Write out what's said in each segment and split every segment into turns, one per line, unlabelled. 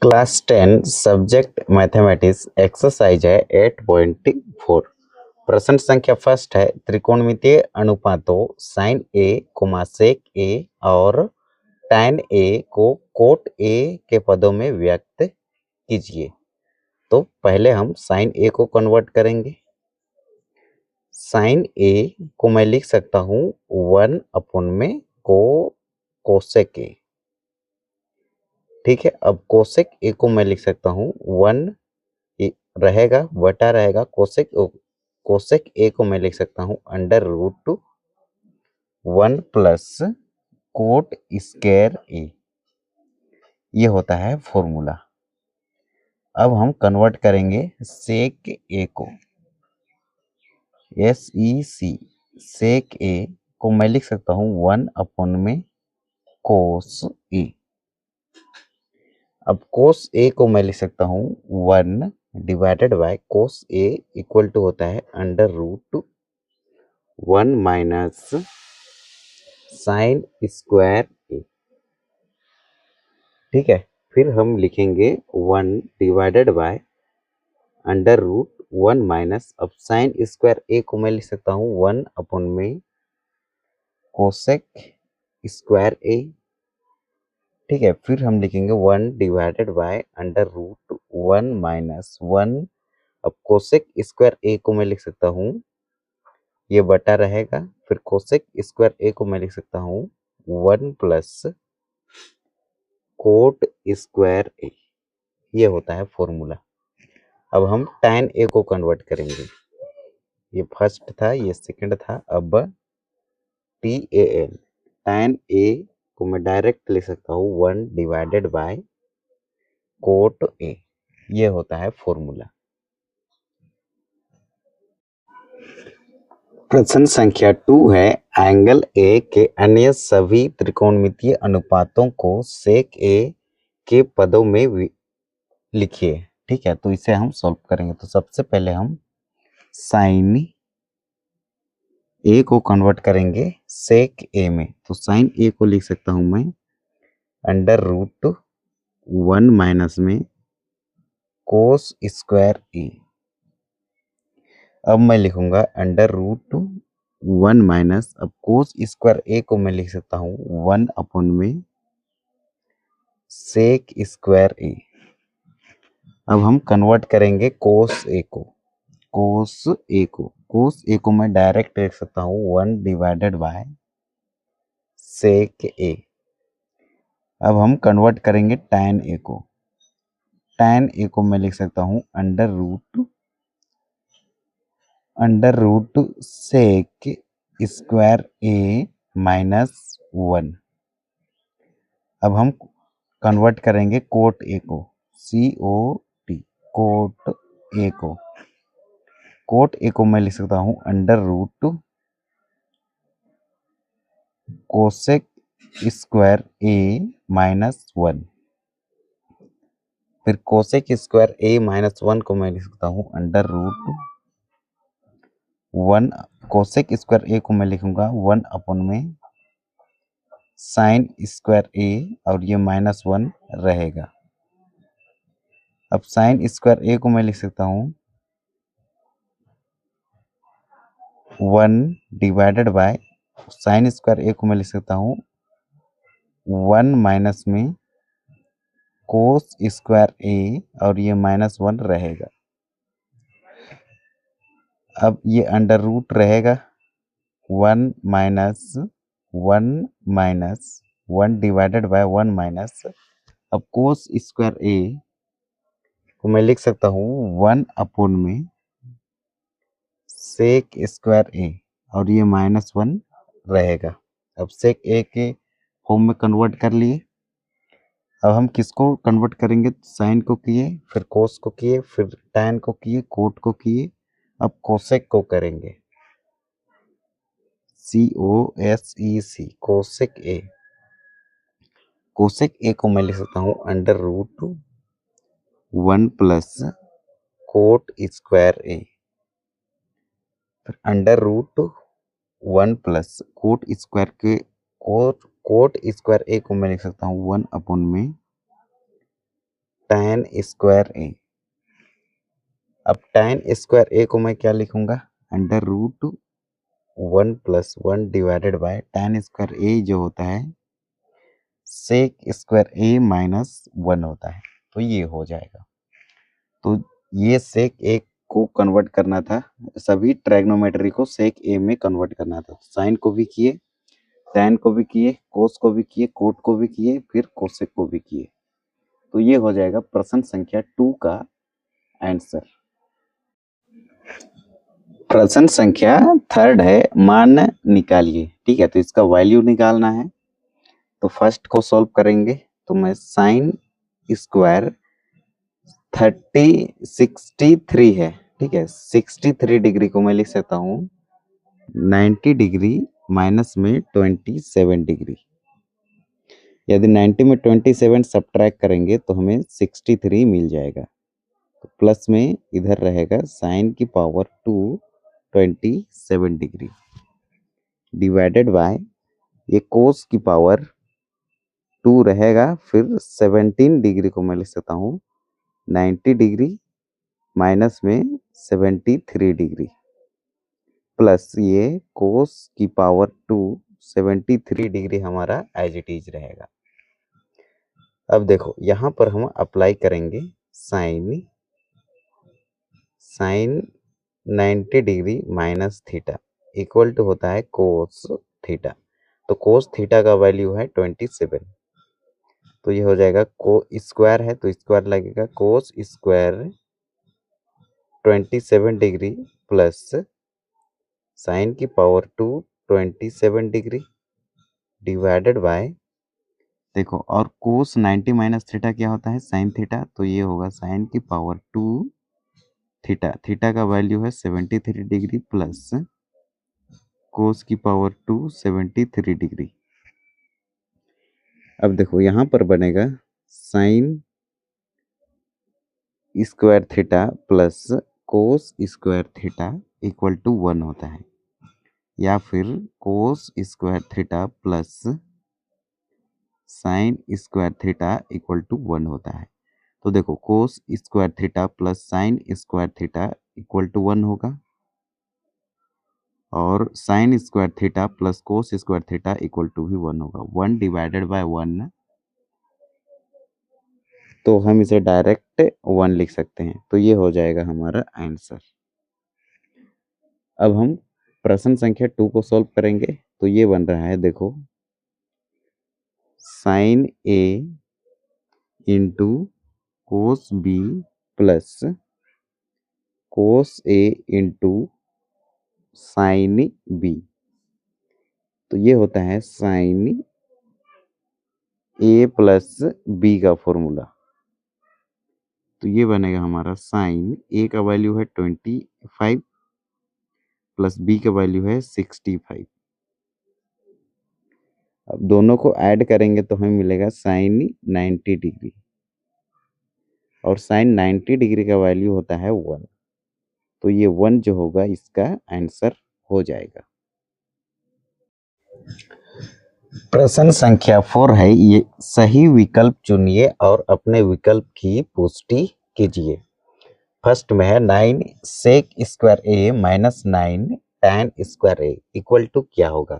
Class 10 subject mathematics exercise है 8.4। प्रश्न संख्या फर्स्ट है त्रिकोणमितीय अनुपातों साइन ए कोमा सेक ए और टैन ए को कोट ए के पदों में व्यक्त कीजिए। तो पहले हम साइन ए को कन्वर्ट करेंगे। साइन ए को मैं लिख सकता हूँ 1 में कोसेक ए। ठीक है, अब कोसेक ए को मैं लिख सकता हूँ 1 रहेगा बटा रहेगा कोसेक ए को मैं लिख सकता हूँ √1 प्लस कोट स्क्वायर ए। ये होता है फॉर्मूला। अब हम कन्वर्ट करेंगे सेक ए को, SEC सेक ए को मैं लिख सकता हूँ 1 में कोस ए। अब कोस ए को मैं लिख सकता हूँ 1 divided by cos A equal to होता है √1 माइनस साइन स्क्वायर ए। ठीक है, फिर हम लिखेंगे 1 डिवाइडेड बाय √1 माइनस, अब साइन स्क्वायर ए को मैं लिख सकता हूँ 1 में कोसेक स्क्वायर ए। ठीक है, फिर हम लिखेंगे 1 डिवाइडेड बाय √1 माइनस 1। अब कोसेक स्क्वायर ए को मैं लिख सकता हूँ, ये बटा रहेगा, फिर कोसेक स्क्वायर ए को मैं लिख सकता हूँ 1 प्लस कोट स्क्वायर ए। ये होता है फॉर्मूला। अब हम टैन ए को कन्वर्ट करेंगे। ये फर्स्ट था, ये सेकंड था, अब TAN टैन ए को मैं डायरेक्ट लिख सकता हूँ 1 डिवाइडेड बाय कोट ए। ये होता है फॉर्मूला। प्रश्न संख्या 2 है एंगल ए के अन्य सभी त्रिकोणमितीय अनुपातों को सेक ए के पदों में लिखिए। ठीक है, तो इसे हम सॉल्व करेंगे। तो सबसे पहले हम साइन ए को कन्वर्ट करेंगे सेक ए में। तो साइन ए को लिख सकता हूं मैं √1 माइनस में कोस स्क्वायर ए। अब मैं लिखूंगा √1 माइनस, अब कोस स्क्वायर ए को मैं लिख सकता हूँ 1 में सेक स्क्वायर ए। अब हम कन्वर्ट करेंगे कोस ए को, कोस ए को मैं डायरेक्ट लिख सकता हूँ 1 डिवाइडेड बाय सेक ए। अब हम कन्वर्ट करेंगे टैन ए को, टैन ए को मैं लिख सकता हूँ under root sec square A minus 1। अब हम कन्वर्ट करेंगे कोट ए को, COT कोट ए को, कोट ए को मैं लिख सकता हूँ √2 कोसेक स्क्वायर ए माइनस 1। फिर कोसेक स्क्वायर ए माइनस 1 को मैं लिख सकता हूँ √1। कोसेक स्क्वायर ए को मैं लिखूंगा 1 में साइन स्क्वायर ए, और ये -1 रहेगा। अब साइन स्क्वायर ए को मैं लिख सकता हूँ 1 divided by sine square A को मैं लिख सकता हूँ 1 माइनस में कोस स्क्वायर ए, और ये -1 रहेगा। अब ये अंडर रूट रहेगा 1 माइनस 1 डिवाइडेड बाय 1 माइनस, अब कोस स्क्वायर ए को मैं लिख सकता हूँ 1 में सेक स्क्वायर ए, और ये -1 रहेगा। अब सेक ए के फॉर्म में कन्वर्ट कर लिए। अब हम किसको कन्वर्ट करेंगे? साइन को किए, फिर कोस को किए, फिर टैन को किए, कोट को किए, अब कोसेक को करेंगे, COSEC कोसेक ए। कोसेक ए को मैं लिख सकता हूँ √1 प्लस कोट स्क्वायर ए, फिर √1 प्लस कोट स्क्वायर ए को मैं लिख सकता हूँ 1 में tan स्क्वायर ए। अब tan स्क्वायर ए को मैं क्या लिखूंगा, under root 1+1 divided by tan square A जो होता है सेक स्क्वायर ए -1 होता है, तो ये हो जाएगा। तो ये सेक ए को कन्वर्ट करना था, सभी ट्रायग्नोमेट्री को सेक ए में कन्वर्ट करना था। साइन को भी किए, टैन को भी किए, कोस को भी किए, कोट को भी किए, फिर कोसेक को भी किए। तो ये हो जाएगा प्रश्न संख्या 2 का आंसर। प्रश्न संख्या 3 है, मान निकालिए। ठीक है, तो इसका वैल्यू निकालना है। तो फर्स्ट को सॉल्व करेंगे, तो मैं साइन स्क्वायर 63 है, ठीक है, 63 डिग्री को मैं लिख सकता हूँ 90 डिग्री माइनस में 27 डिग्री। यदि 90 में 27 सब्ट्रैक्ट करेंगे तो हमें 63 मिल जाएगा। तो प्लस में इधर रहेगा साइन की पावर 2 27 डिग्री डिवाइडेड बाय ये कोस की पावर 2 रहेगा, फिर 17 डिग्री को मैं लिख सकता हूँ 90 डिग्री माइनस में 73 डिग्री प्लस ये कोस की पावर 2 73 डिग्री हमारा एज इट इज रहेगा। अब देखो यहाँ पर हम अप्लाई करेंगे sine 90 degree minus theta equal to होता है कोस थीटा। तो कोस थीटा का वैल्यू है 27, तो ये हो जाएगा को स्क्वायर है तो स्क्वायर लगेगा cos square 27 degree plus sign की पावर 2 27 डिग्री डिवाइडेड बाय, देखो और कोस 90 माइनस थीटा क्या होता है साइन थीटा, तो ये होगा साइन की पावर 2 थीटा, थीटा का वैल्यू है 73 डिग्री प्लस कोस की पावर 2 73 डिग्री। अब देखो यहाँ पर बनेगा sine square theta plus cos square theta equal to 1 होता है, या फिर cos square theta plus sine square theta equal to 1 होता है। तो देखो cos square theta plus sine square theta equal to 1 होगा, और sine square theta plus cos square theta equal to भी 1 होगा। 1 डिवाइडेड बाय 1, तो हम इसे डायरेक्ट 1 लिख सकते हैं। तो ये हो जाएगा हमारा आंसर। अब हम प्रश्न संख्या 2 को सॉल्व करेंगे, तो ये बन रहा है, देखो sine A into cos B plus cos A into sine B, तो ये होता है साइन ए प्लस बी का फॉर्मूला। तो ये बनेगा हमारा साइन ए का वैल्यू है 25 प्लस बी का वैल्यू है 65। अब दोनों को ऐड करेंगे तो हमें मिलेगा साइन 90 डिग्री, और साइन 90 डिग्री का वैल्यू होता है 1, तो ये 1 जो होगा इसका आंसर हो जाएगा। प्रश्न संख्या 4 है, ये सही विकल्प चुनिए और अपने विकल्प की पुष्टि कीजिए। फर्स्ट में है 9 sec square A minus 9 tan square A equal to क्या होगा।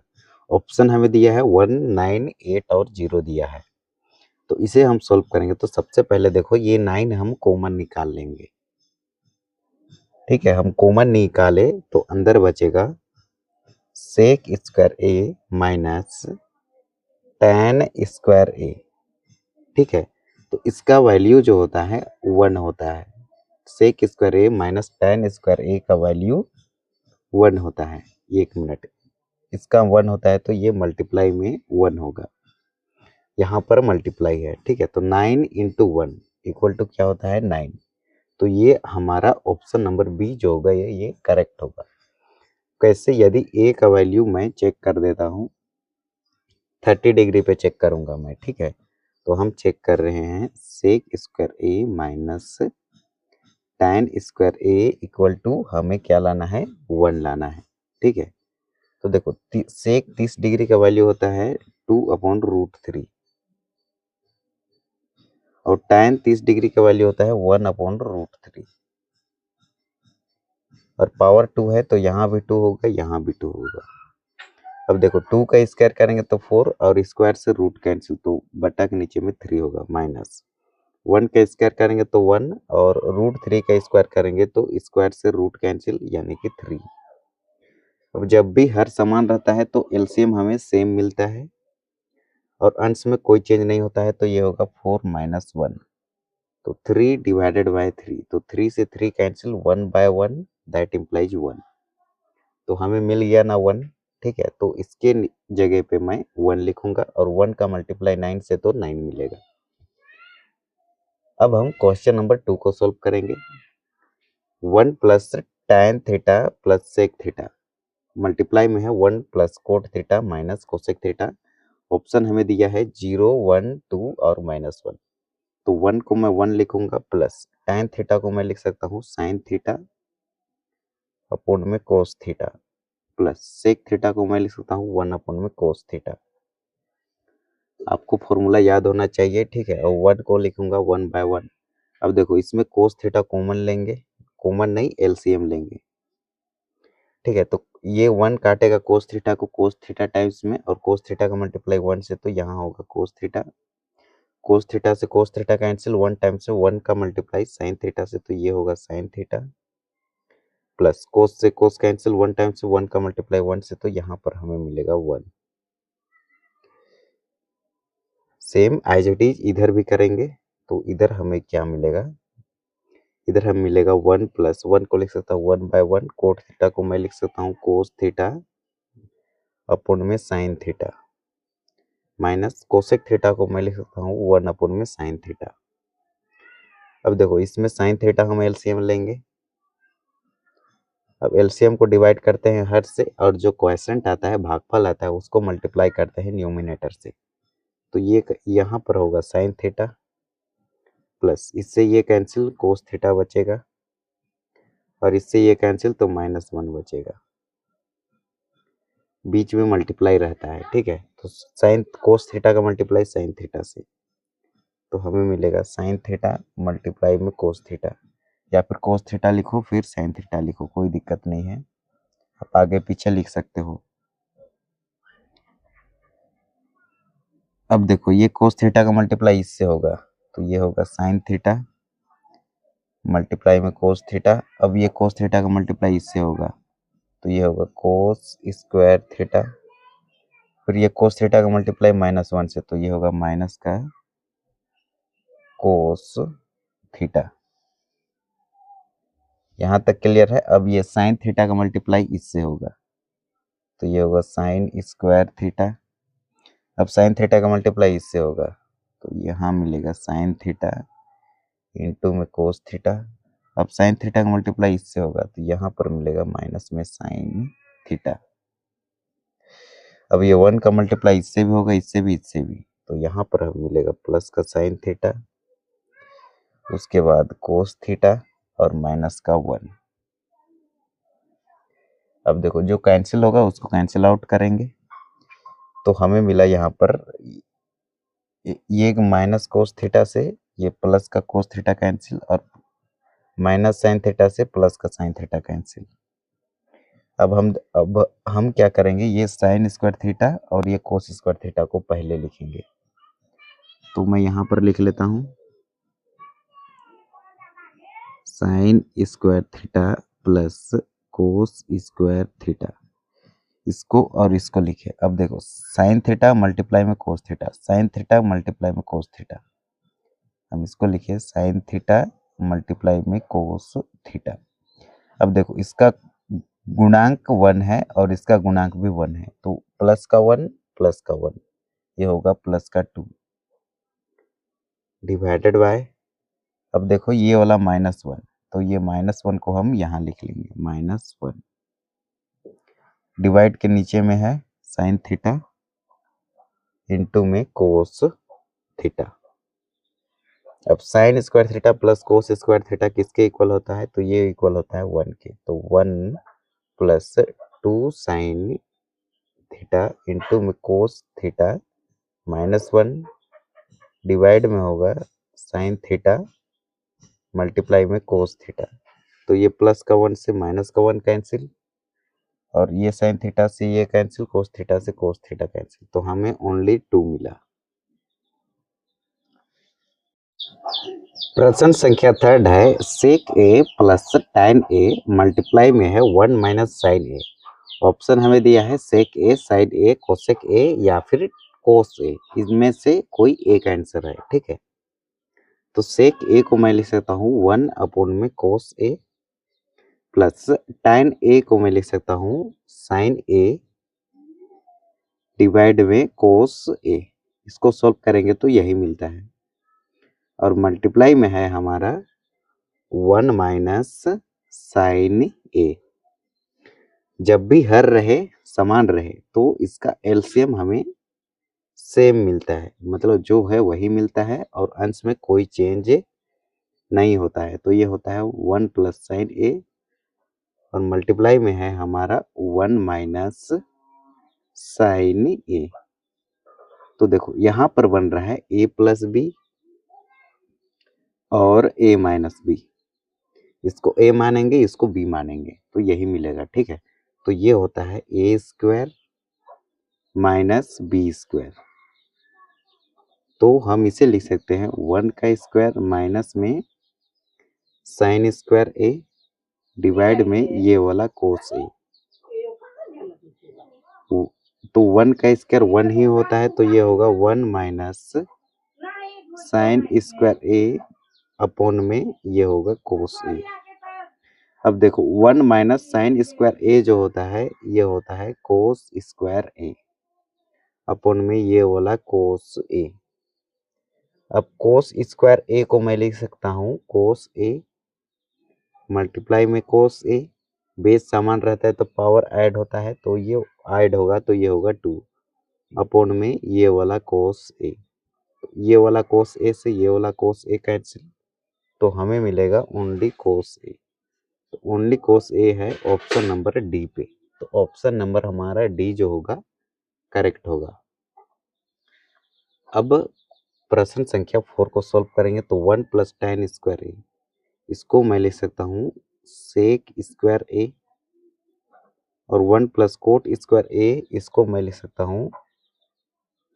ऑप्शन हमें दिया है 1, 9, 8 और 0 दिया है, तो इसे हम सोल्व करेंगे। तो सबसे पहले देखो ये 9 हम कॉमन निकाल लेंगे, ठीक है, हम कॉमन निकाले तो अंदर बचेगा सेक square A minus tan square ए, ठीक है, तो इसका वैल्यू जो होता है 1 होता है। सेक square A minus tan square ए का वैल्यू 1 होता है। 1 मिनट, इसका 1 होता है तो ये मल्टीप्लाई में 1 होगा, यहाँ पर मल्टीप्लाई है, ठीक है। तो 9 इंटू 1 इक्वल टू क्या होता है 9, तो ये हमारा ऑप्शन नंबर बी जो होगा ये करेक्ट होगा। कैसे, यदि ए का वैल्यू मैं चेक कर देता हूँ 30 डिग्री पे चेक करूंगा मैं, ठीक है, तो हम चेक कर रहे हैं sec square A minus tan square A equal to हमें क्या लाना है 1 लाना है, ठीक है। तो देखो सेक 30 डिग्री का वैल्यू होता है 2/√3, और tan 30 डिग्री का वैल्यू होता है 1/√3 और पावर 2 है तो यहाँ भी 2 होगा, यहाँ भी 2 होगा। अब देखो 2 का स्क्वायर करेंगे तो 4 और स्क्वायर से रूट कैंसिल, तो बटा के नीचे में 3 होगा, माइनस 1 का स्क्वायर करेंगे तो 1 और √3 का स्क्वायर करेंगे तो स्क्वायर से रूट कैंसिल यानी कि 3। अब जब भी हर समान रहता है तो एलसीएम हमें सेम मिलता है और अंश में कोई चेंज नहीं होता है, तो ये होगा 4 - 1, तो 3/3, तो 3 से 3 कैंसिल, 1/1 दैट इम्प्लाइज 1, तो हमें मिल गया ना 1। ठीक है, तो इसके जगह पे मैं 1 लिखूंगा और 1 का मल्टीप्लाई 9 से तो 9 मिलेगा। अब हम क्वेश्चन नंबर 2 को सोल्व करेंगे। 1 plus tan theta plus sec theta, multiply में है 1 plus cot theta minus cosec theta. Option हमें दिया है 0, 1, 2 और -1, तो 1 को मैं 1 लिखूंगा, प्लस tan थीटा को मैं लिख सकता हूँ sin थीटा अपॉन में cos theta, plus sec theta को मैं लिख सकता हूँ 1 अपॉन में cos थीटा। आपको फॉर्मूला याद होना चाहिए। ठीक है, और 1 को लिखूंगा 1/1। अब देखो इसमें cos थीटा कॉमन लेंगे, कॉमन नहीं एलसीएम लेंगे। ठीक है, तो ये 1 काटेगा cos थीटा को cos थीटा टाइम्स में, और cos थीटा का मल्टीप्लाई 1 से तो यहाँ होगा cos थीटा, cos थीटा से cos थीटा कैंसिल, 1 टाइम्स में 1 का मल्टीप्लाई sin थीटा से तो ये होगा sin थीटा, प्लस cos से cos कैंसिल, 1 टाइम्स से 1 का मल्टीप्लाई 1 से तो यहाँ पर हमें मिलेगा 1। सेम एज इट इज इधर भी करेंगे, तो इधर हमें क्या मिलेगा, इधर हमें मिलेगा 1 प्लस 1 को लिख सकता हूँ 1/1, कोट थीटा को मैं लिख सकता हूँ cos थीटा अपॉन में sin theta, minus cosec theta को मैं लिख सकता हूँ 1 अपॉन में sin थीटा। अब देखो इसमें sin थीटा हम एलसीएम लेंगे, अब एलसीएम को डिवाइड करते हैं हर से, और जो क्वोशंट आता है भागफल आता है उसको मल्टीप्लाई करते हैं न्यूमिनेटर से, तो ये यहाँ पर होगा sin थीटा, प्लस इससे ये कैंसिल cos थीटा बचेगा, और इससे ये कैंसिल तो -1 बचेगा, बीच में मल्टीप्लाई रहता है। ठीक है, तो sin cos थीटा का मल्टीप्लाई sin थीटा से, तो हमें मिलेगा sin थीटा मल्टीप्लाई में cos थीटा, या फिर cos थीटा लिखो फिर sin थीटा लिखो, कोई दिक्कत नहीं है, आप आगे पीछे लिख सकते हो। अब देखो ये cos थीटा का मल्टीप्लाई इससे होगा, तो ये होगा sin थीटा मल्टीप्लाई में cos थीटा। अब ये cos थीटा का मल्टीप्लाई इससे होगा, तो ये होगा cos स्क्वायर थीटा, फिर ये cos थीटा का मल्टीप्लाई -1 से, तो ये होगा माइनस का cos थीटा। यहाँ तक क्लियर है। अब ये sin थीटा का मल्टीप्लाई इससे होगा, तो ये होगा sin स्क्वायर थीटा। अब sin थीटा का मल्टीप्लाई इससे होगा, तो यहाँ मिलेगा sin थीटा इंटू में cos थीटा। अब sin थीटा का मल्टीप्लाई इससे होगा, तो यहाँ पर मिलेगा माइनस में sin थीटा। अब ये 1 का मल्टीप्लाई इससे भी होगा, इससे भी, इससे भी, तो यहाँ पर हमें मिलेगा प्लस का sin थीटा, उसके बाद cos थीटा और माइनस का 1। अब देखो जो कैंसिल होगा उसको कैंसिल आउट करेंगे, तो हमें मिला यहाँ पर ये माइनस cos थीटा से ये प्लस का cos थीटा कैंसिल, और माइनस sin थीटा से प्लस का sin थीटा कैंसिल। अब हम क्या करेंगे, ये sin स्क्वायर थीटा और ये cos स्क्वायर थीटा को पहले लिखेंगे, तो मैं यहाँ पर लिख लेता हूँ sin square theta plus cos square theta, इसको और इसको लिखे। अब देखो sin थीटा मल्टीप्लाई में cos theta, sin theta multiply में cos थीटा, हम इसको लिखे sin थीटा मल्टीप्लाई में cos थीटा। अब देखो इसका गुणांक 1 है और इसका गुणांक भी 1 है, तो प्लस का 1 प्लस का 1, ये होगा प्लस का 2 डिवाइडेड बाय, अब देखो ये वाला -1, तो ये -1 को हम यहाँ लिख लेंगे, -1 डिवाइड के नीचे में है sin थीटा इंटू में cos थीटा। अब sin square theta plus cos square theta किसके इक्वल होता है, तो ये इक्वल होता है 1 के, तो 1 प्लस 2 sin थीटा इंटू में cos थीटा -1 डिवाइड में होगा साइन थीटा मल्टीप्लाई में कोस थीटा। तो ये प्लस का 1 से माइनस का 1 कैंसिल, और ये साइन थीटा से ये कैंसिल, कोस थीटा से कोस थीटा कैंसिल, तो हमें ओनली 2 मिला। प्रश्न संख्या 3 है, सेक ए प्लस tan ए मल्टीप्लाई में है 1 माइनस साइन ए। ऑप्शन हमें दिया है सेक ए, साइन ए, कोसेक ए या फिर कोस ए, इसमें से कोई एक आंसर है। ठीक है, तो सेक ए को मैं लिख सकता हूँ 1 अपॉन में कोस ए, प्लस tan ए को मैं लिख सकता हूँ साइन ए डिवाइड में कोस ए। इसको सॉल्व करेंगे तो यही मिलता है, और मल्टीप्लाई में है हमारा 1 माइनस साइन ए। जब भी हर रहे समान रहे तो इसका एलसीएम हमें सेम मिलता है, मतलब जो है वही मिलता है और अंश में कोई चेंज नहीं होता है। तो ये होता है 1 प्लस साइन ए, और मल्टीप्लाई में है हमारा 1 माइनस साइन ए। तो देखो यहाँ पर बन रहा है ए प्लस बी और ए माइनस बी, इसको ए मानेंगे इसको बी मानेंगे तो यही मिलेगा। ठीक है, तो ये होता है A square minus B square. तो हम इसे लिख सकते हैं 1 का स्क्वायर माइनस में साइन स्क्वायर ए डिवाइड में ये वाला कोस ए। तो 1 का स्क्वायर 1 ही होता है, तो ये होगा 1 minus sign square A upon में ये होगा कोस ए। अब देखो 1 माइनस साइन स्क्वायर ए जो होता है ये होता है कोस स्क्वायर ए अपॉन में ये वाला कोस ए। अब कोस स्क्वायर ए को मैं लिख सकता हूँ कोस ए मल्टीप्लाई में कोस ए, बेस समान रहता है तो पावर ऐड होता है, तो ये ऐड होगा तो ये होगा 2 अपॉन में ये वाला कोस ए। ये वाला कोस ए से ये वाला कोस ए कैंसिल, तो हमें मिलेगा ओनली कोस ए। तो ओनली कोस ए है ऑप्शन नंबर डी पे, तो ऑप्शन नंबर हमारा डी जो होगा करेक्ट होगा। अब प्रश्न संख्या 4 को सॉल्व करेंगे तो 1 प्लस tan स्क्वायर ए, इसको मैं लिख सकता हूँ सेक स्क्वायर ए, और 1 प्लस कोट स्क्वायर ए इसको मैं लिख सकता हूँ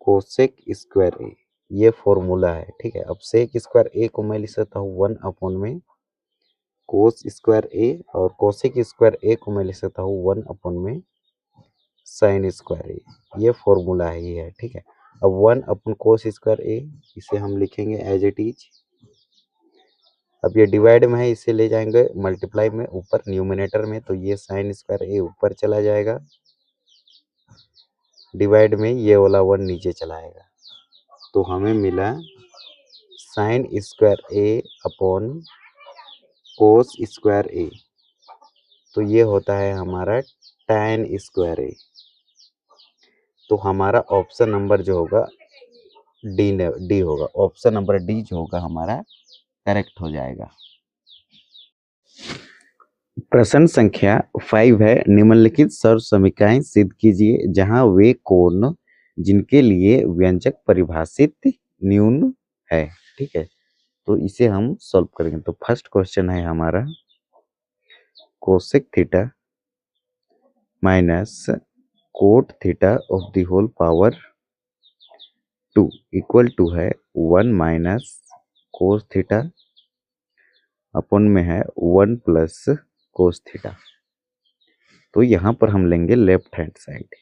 कोसेक स्क्वायर ए। ये फॉर्मूला है। ठीक है, अब सेक स्क्वायर ए को मैं लिख सकता हूँ 1 अपॉन में कोस स्क्वायर ए, और कोसेक स्क्वायर ए को मैं लिख सकता हूँ 1 अपॉन में साइन स्क्वायर ए। ये फॉर्मूला ही है। ठीक है, अब 1 अपॉन कोस स्क्वायर ए इसे हम लिखेंगे एज इट इज। अब ये डिवाइड में है, इसे ले जाएंगे मल्टीप्लाई में ऊपर न्यूमिनेटर में, तो ये साइन स्क्वायर ए ऊपर चला जाएगा, डिवाइड में ये वाला 1 नीचे चला आएगा, तो हमें मिला sign square A upon cos square A. तो ये होता है हमारा tan स्क्वायर ए। तो हमारा ऑप्शन नंबर जो होगा डी होगा, ऑप्शन नंबर डी जो होगा हमारा करेक्ट हो जाएगा। प्रश्न संख्या 5 है, निम्नलिखित सर्व समीकरण सिद्ध कीजिए जहां वे कोण जिनके लिए व्यंजक परिभाषित न्यून है। ठीक है, तो इसे हम सॉल्व करेंगे। तो फर्स्ट क्वेश्चन है हमारा cosec theta minus cot theta of the whole power 2 equal to है 1 माइनस कोस थीटा अपॉन में है 1 प्लस कोस थीटा। तो यहाँ पर हम लेंगे लेफ्ट हैंड साइड।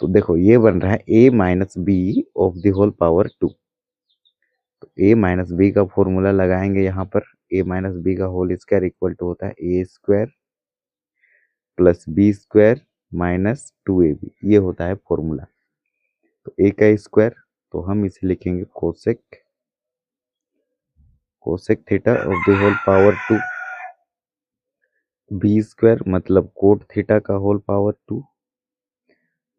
तो देखो ये बन रहा है a minus B of the whole power 2। तो a माइनस बी का फॉर्मूला लगाएंगे यहाँ पर, a माइनस बी का होल स्क्वायर इक्वल टू होता है a square plus B square minus 2ab, ये होता है फॉर्मूला। तो a का स्क्वायर, तो हम इसे लिखेंगे cosec theta of the whole power 2, B square मतलब कोट थीटा का होल पावर 2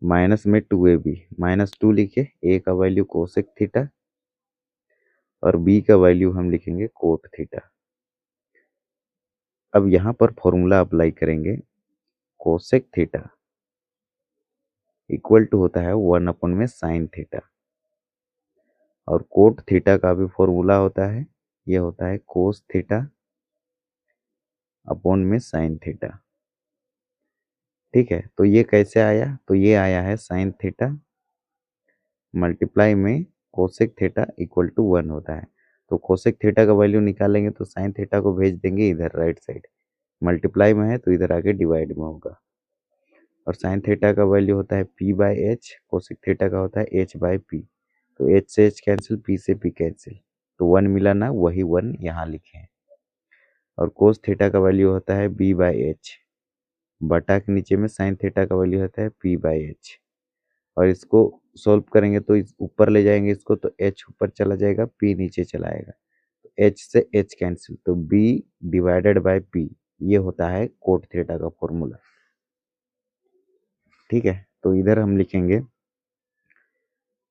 माइनस में 2ab, माइनस 2 लिखे, a का वैल्यू कोसेक थीटा और b का वैल्यू हम लिखेंगे कोट थीटा। अब यहाँ पर फॉर्मूला अप्लाई करेंगे, कोसेक थीटा इक्वल टू होता है 1 अपॉन में साइन थीटा, और कोट थीटा का भी फॉर्मूला होता है, ये होता है कोस थीटा अपॉन में साइन थीटा। ठीक है, तो ये कैसे आया, तो ये आया है साइन थीटा मल्टीप्लाई में कोसेक थीटा इक्वल टू 1 होता है। तो कोसेक थीटा का वैल्यू निकालेंगे तो साइन थीटा को भेज देंगे इधर राइट साइड, मल्टीप्लाई में है तो इधर आके डिवाइड में होगा। और साइन थीटा का वैल्यू होता है p by H, cosec theta का होता है h बाई पी। तो h से h कैंसिल, p से p कैंसिल, तो 1 मिला ना, वही 1 यहाँ लिखे हैं। और कोस थीटा का वैल्यू होता है b बाई एच, बटा के नीचे में साइन थीटा का वैल्यू होता है p बाई एच। और इसको सॉल्व करेंगे तो इस ऊपर ले जाएंगे इसको, तो h ऊपर चला जाएगा, p नीचे चला आएगा, तो h से h कैंसिल, तो b डिवाइडेड बाय p, ये होता है कोट थीटा का फॉर्मूला। ठीक है, तो इधर हम लिखेंगे,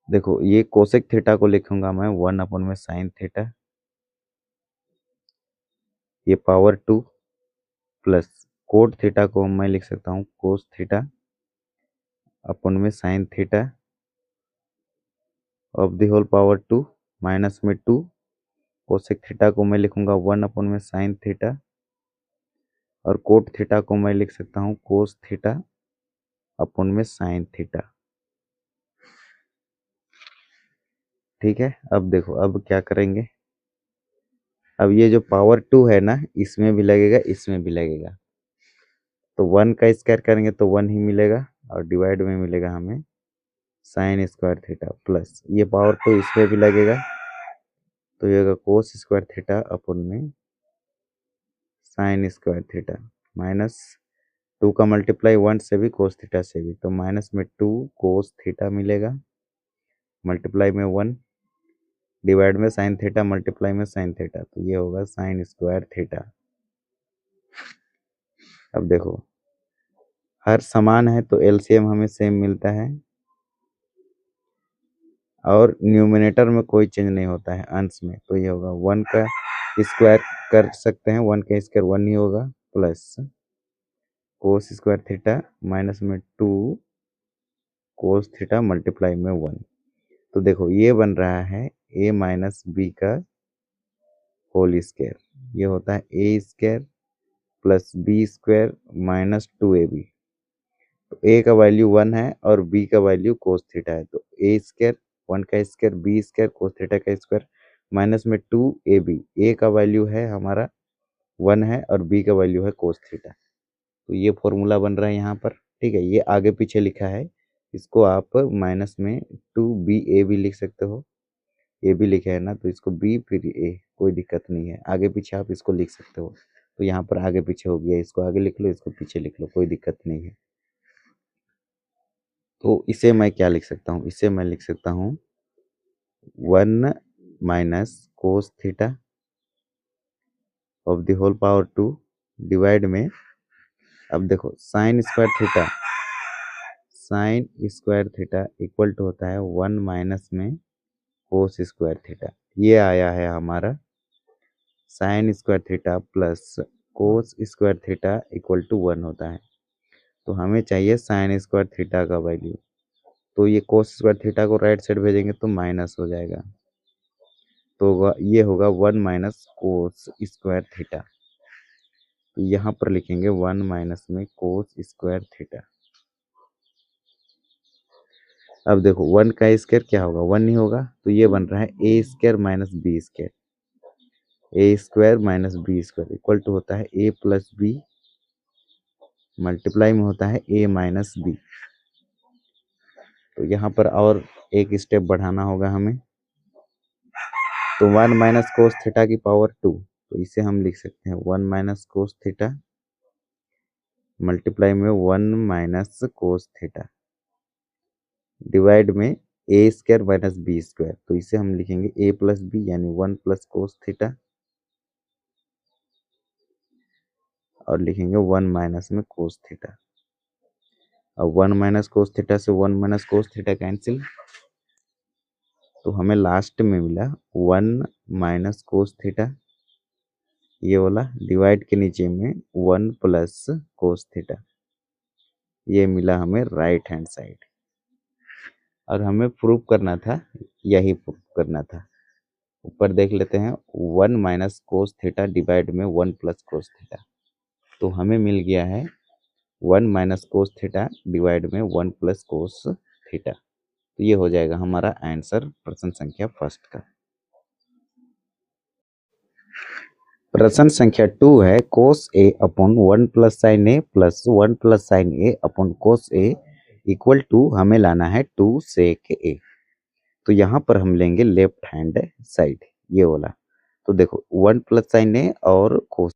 देखो ये कोसेक थीटा को लिखूंगा मैं 1 अपॉन में साइन थीटा, ये पावर 2 प्लस कोट थीटा को मैं लिख सकता हूँ कोस थीटा अपॉन में sine theta of the whole power 2 minus में 2, कोसेक थीटा को मैं लिखूंगा 1 अपॉन में साइन थीटा, और कोट थीटा को मैं लिख सकता हूँ कोस थीटा अपॉन में साइन थीटा। ठीक है, अब देखो अब क्या करेंगे, अब ये जो पावर 2 है ना, इसमें भी लगेगा इसमें भी लगेगा, तो 1 का स्क्वायर करेंगे तो 1 ही मिलेगा, और डिवाइड में मिलेगा हमें साइन स्क्वायर थीटा, प्लस ये पावर 2 इसमें भी लगेगा, तो ये होगा कोस स्क्वायर थीटा अपॉन में साइन स्क्वायर थीटा, माइनस 2 का मल्टीप्लाई 1 से भी कोस थीटा से भी, तो माइनस में 2 कोस थीटा मिलेगा, मल्टीप्लाई में 1, डिवाइड में साइन थीटा, मल्टीप्लाई में साइन थीटा, तो ये होगा साइन स्क्वायर थीटा। अब देखो हर समान है तो एलसीएम हमें सेम मिलता है, और न्यूमिनेटर में कोई चेंज नहीं होता है अंश में, तो ये होगा 1 का स्क्वायर कर सकते हैं, 1 का स्क्वायर 1 ही होगा, plus cos square theta minus में 2 कोस थीटा मल्टीप्लाई में 1। तो देखो ये बन रहा है a माइनस बी का होल स्क्वायर, ये होता है A square plus B square minus 2ab। तो a का वैल्यू 1 है और b का वैल्यू कोस थीटा है, तो a स्क्वायर 1 का स्क्वायर b स्क्वायर कोस थीटा का स्क्वायर माइनस में 2ab, a का वैल्यू है हमारा 1 है और b का वैल्यू है कोस थीटा। तो ये फॉर्मूला बन रहा है यहाँ पर। ठीक है, ये आगे पीछे लिखा है, इसको आप माइनस में 2ba भी लिख सकते हो, ए भी लिखा है ना, तो इसको बी फिर ए, कोई दिक्कत नहीं है, आगे पीछे आप इसको लिख सकते हो। तो यहाँ पर आगे पीछे हो गया, इसको आगे लिख लो इसको पीछे लिख लो, कोई दिक्कत नहीं है। तो इसे मैं क्या लिख सकता हूँ, इसे मैं लिख सकता हूँ 1 minus cos theta of the whole power 2 divide में, अब देखो sine square theta, sine square theta equal to होता है 1 माइनस में कोस स्क्वायर थीटा, ये आया है हमारा sine square theta plus cos square theta equal to 1 होता है। तो हमें चाहिए साइन स्क्वायर थीटा का वैल्यू, तो ये कोस स्क्वायर थीटा को राइट साइड भेजेंगे तो माइनस हो जाएगा, तो ये होगा 1 माइनस कोस स्क्वायर थीटा। तो यहाँ पर लिखेंगे 1 माइनस में कोस स्क्वायर थीटा। अब देखो 1 का स्क्वायर क्या होगा, 1 ही होगा, तो ये बन रहा है A square minus B square, A square minus B square equal to होता है ए प्लस बी मल्टीप्लाई में होता है ए माइनस बी। तो यहाँ पर और एक स्टेप बढ़ाना होगा हमें, तो 1 माइनस कोस थीटा की पावर 2, तो इसे हम लिख सकते हैं 1 माइनस कोस थीटा मल्टीप्लाई में 1 माइनस कोस थीटा डिवाइड में ए स्क्वायर माइनस बी स्क्वायर, तो इसे हम लिखेंगे ए प्लस बी यानी 1 प्लस कोस थीटा, और लिखेंगे 1 माइनस में कोस थीटा। अब 1 माइनस कोस थीटा से 1 माइनस कोस थीटा कैंसिल, तो हमें लास्ट में मिला 1 माइनस कोस थीटा, ये वाला डिवाइड के नीचे में 1 प्लस कोस थीटा, ये मिला हमें राइट हैंड साइड। और हमें प्रूव करना था, यही प्रूव करना था। ऊपर देख लेते हैं, 1 माइनस कोस थीटा डिवाइड में 1 प्लस कोस थीटा, तो हमें मिल गया है 1 माइनस कोस थीटा डिवाइड में 1 प्लस कोस थीटा। तो ये हो जाएगा हमारा आंसर प्रश्न संख्या फर्स्ट का। प्रश्न संख्या 2 है cos A upon 1 plus sine A plus 1 plus sine A upon cos A equal to हमें लाना है 2 सेक ए। तो यहाँ पर हम लेंगे लेफ्ट हैंड साइड, ये वाला। तो देखो 1 प्लस साइन ए और कोस,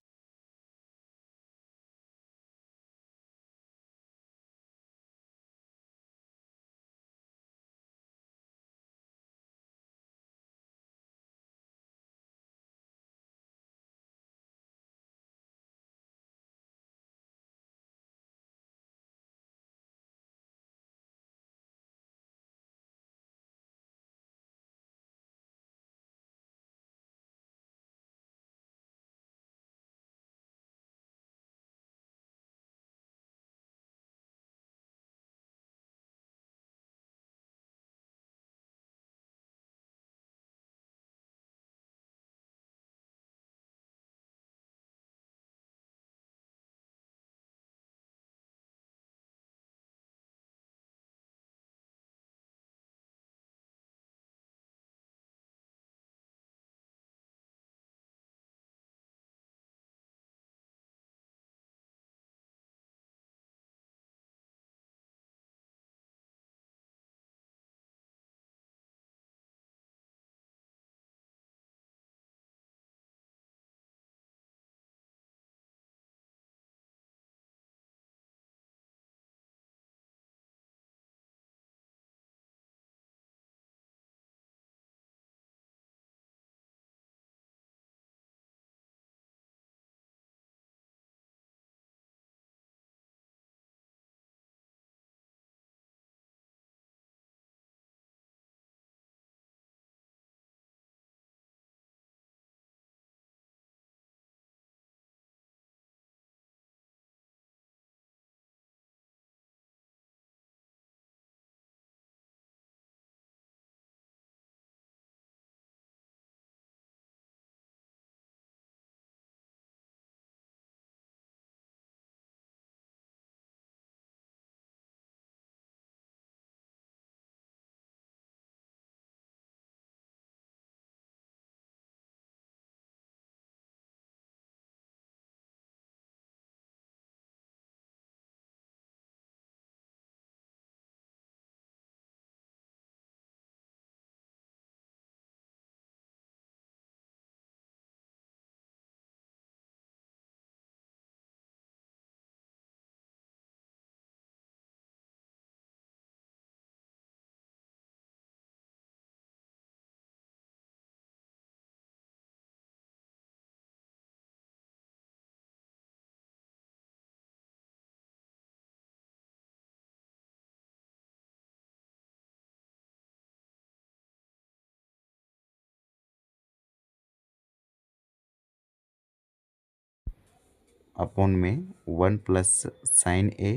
अपॉन में 1 प्लस साइन ए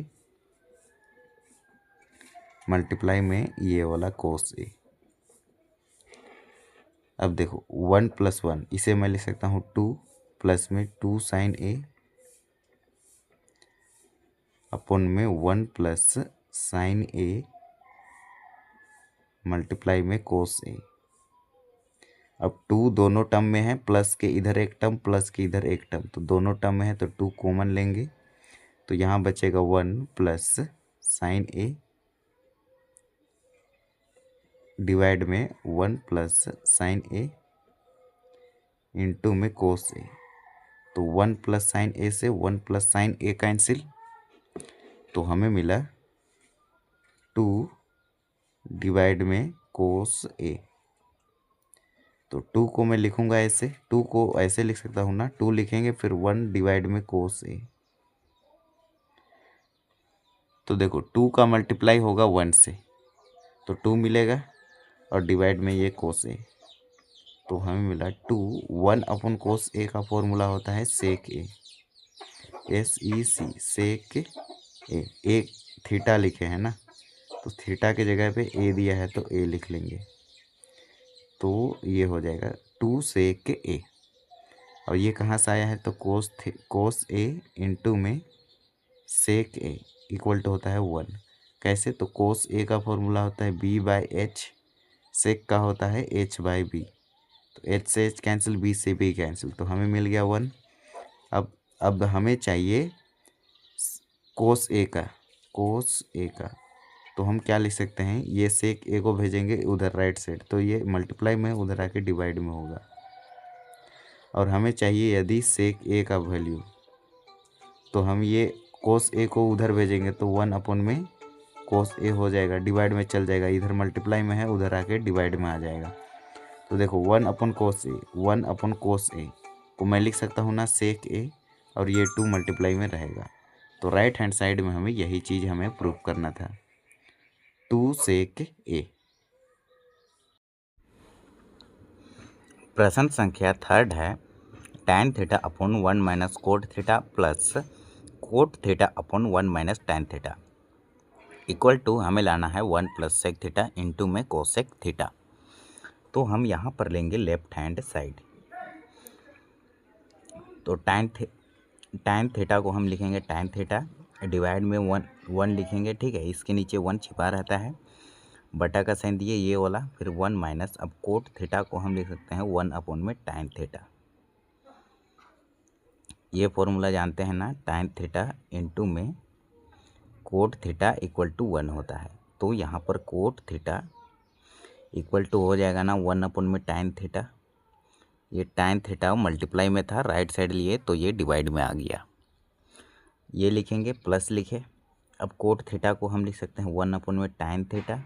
मल्टीप्लाई में ये वाला कोस ए। अब देखो 1 प्लस 1, इसे मैं लिख सकता हूँ 2 प्लस में 2 साइन ए अपॉन में 1 प्लस साइन ए मल्टीप्लाई में कोस ए। अब 2 दोनों टर्म में है, प्लस के इधर एक टर्म प्लस के इधर एक टर्म, तो दोनों टर्म में है तो 2 कॉमन लेंगे, तो यहाँ बचेगा 1 प्लस साइन ए डिवाइड में 1 प्लस साइन ए इंटू में कोस ए। तो 1 प्लस साइन ए से 1 प्लस साइन ए कैंसिल, तो हमें मिला 2 डिवाइड में कोस ए। तो 2 को मैं लिखूंगा ऐसे, 2 को ऐसे लिख सकता हूँ ना, 2 लिखेंगे फिर 1 डिवाइड में कोस ए। तो देखो 2 का मल्टीप्लाई होगा 1 से, तो 2 मिलेगा और डिवाइड में ये कोस ए, तो हमें मिला 2। 1 अपॉन कोस ए का फॉर्मूला होता है सेक ए, SEC सेक ए, एक थीटा लिखे हैं ना, तो थीटा की जगह पे ए दिया है तो ए लिख लेंगे, तो ये हो जाएगा 2 सेक ए। और ये कहाँ से आया है, तो कोस ए इंटू में सेक ए इक्वल टू होता है 1। कैसे, तो कोस ए का फॉर्मूला होता है बी बाई एच, सेक का होता है एच बाई बी। तो एच से एच कैंसिल, बी से बी कैंसिल, तो हमें मिल गया 1। अब हमें चाहिए कोस ए का, कोस ए का, तो हम क्या लिख सकते हैं, ये सेक ए को भेजेंगे उधर राइट साइड, तो ये मल्टीप्लाई में उधर आके डिवाइड में होगा। और हमें चाहिए यदि सेक ए का वैल्यू, तो हम ये कोस ए को उधर भेजेंगे तो 1 में कोस ए हो जाएगा, डिवाइड में चल जाएगा, इधर मल्टीप्लाई में है उधर आके डिवाइड में आ जाएगा। तो देखो 1/कोस ए, 1/कोस ए को मैं लिख सकता हूँ ना सेक ए, और ये 2 मल्टीप्लाई में रहेगा। तो राइट हैंड साइड में हमें यही चीज़ हमें प्रूव करना था, 2 सेक ए। प्रश्न संख्या 3 है, tan theta upon 1 minus cot theta plus cot theta upon 1 minus tan theta equal to हमें लाना है 1 प्लस सेक थीटा इंटू में कोसेक थीटा। तो हम यहाँ पर लेंगे लेफ्ट हैंड साइड, तो tan थीटा को हम लिखेंगे tan थीटा डिवाइड में 1 लिखेंगे, ठीक है, इसके नीचे 1 छिपा रहता है, बटा का साइन दिए ये वाला, फिर 1 माइनस, अब कोट थीटा को हम लिख सकते हैं 1 में tan थीटा। ये फॉर्मूला जानते हैं ना, tan थीटा इंटू में कोट थीटा इक्वल टू 1 होता है। तो यहाँ पर कोट थीटा इक्वल टू हो जाएगा ना 1 में tan थीटा, ये tan थीटा मल्टीप्लाई में था, राइट साइड लिए तो ये डिवाइड में आ गया, ये लिखेंगे प्लस लिखे। अब कोट थीटा को हम लिख सकते हैं 1 में tan थीटा,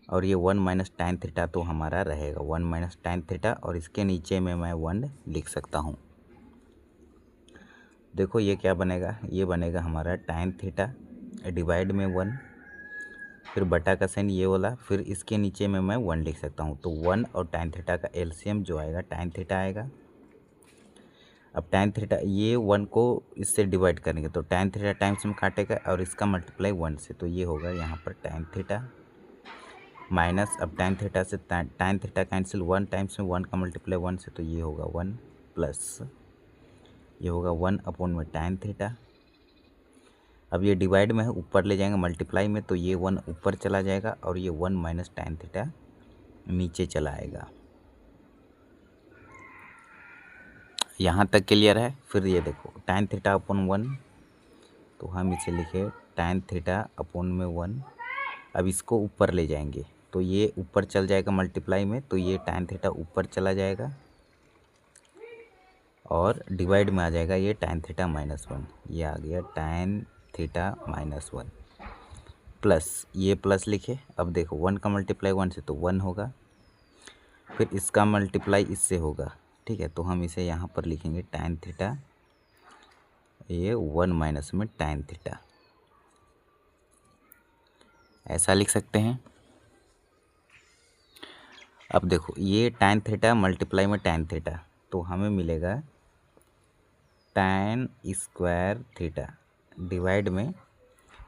और ये 1 माइनस tan थीटा तो हमारा रहेगा 1 माइनस tan थीटा, और इसके नीचे में मैं 1 लिख सकता हूँ। देखो ये क्या बनेगा, ये बनेगा हमारा tan थीटा डिवाइड में 1, फिर बटा का साइन ये वाला, फिर इसके नीचे में मैं 1 लिख सकता हूँ। तो 1 और tan थीटा का एलसीएम जो आएगा tan थीटा आएगा। अब tan थीटा ये 1 को इससे डिवाइड करेंगे तो tan थीटा टाइम्स में काटेगा, और इसका मल्टीप्लाई 1 से, तो ये होगा यहाँ पर tan थीटा माइनस, अब tan थीटा से tan थीटा कैंसिल, 1 टाइम्स में 1 का मल्टीप्लाई 1 से, तो ये होगा 1 प्लस, ये होगा 1 में tan थीटा। अब ये डिवाइड में है, ऊपर ले जाएंगे मल्टीप्लाई में, तो ये 1 ऊपर चला जाएगा, और ये 1 माइनस tan थीटा नीचे चला आएगा। यहाँ तक क्लियर है। फिर ये देखो tan थीटा अपॉन 1, तो हम इसे लिखे tan थीटा अपॉन में 1। अब इसको ऊपर ले जाएंगे तो ये ऊपर चल जाएगा मल्टीप्लाई में, तो ये tan थीटा ऊपर चला जाएगा, और डिवाइड में आ जाएगा ये tan थीटा माइनस 1, ये आ गया tan थीटा माइनस 1 प्लस, ये प्लस लिखे। अब देखो 1 का मल्टीप्लाई 1 से तो 1 होगा, फिर इसका मल्टीप्लाई इससे होगा, ठीक है, तो हम इसे यहाँ पर लिखेंगे tan थीटा, ये 1 माइनस में tan थीटा, ऐसा लिख सकते हैं। अब देखो ये tan थीटा मल्टीप्लाई में tan थीटा, तो हमें मिलेगा tan स्क्वायर थीटा डिवाइड में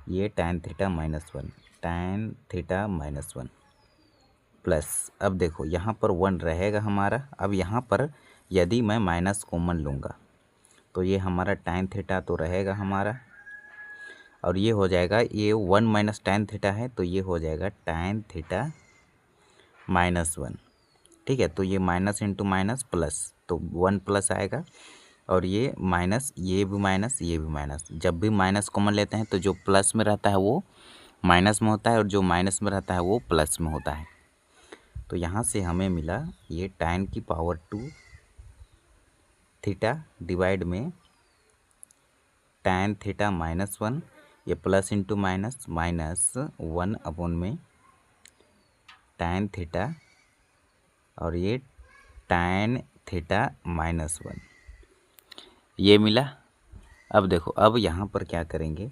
ये tan theta minus 1, tan theta minus 1 plus, अब देखो यहाँ पर 1 रहेगा हमारा। अब यहाँ पर यदि मैं माइनस कॉमन लूँगा तो ये हमारा tan थीटा तो रहेगा हमारा, और ये हो जाएगा, ये 1 माइनस tan थीटा है, तो ये हो जाएगा tan थीटा माइनस 1, ठीक है। तो ये माइनस इंटू माइनस प्लस, तो 1 प्लस आएगा, और ये माइनस, ये भी माइनस, ये भी माइनस। जब भी माइनस कॉमन लेते हैं तो जो प्लस में रहता है वो माइनस में होता है, और जो माइनस में रहता है वो प्लस में होता है। तो यहाँ से हमें मिला ये tan की पावर 2 थीटा डिवाइड में tan थीटा माइनस 1, ये plus into minus, minus 1 upon में tan थीटा, और ये tan थीटा माइनस 1, ये मिला। अब देखो, अब यहाँ पर क्या करेंगे,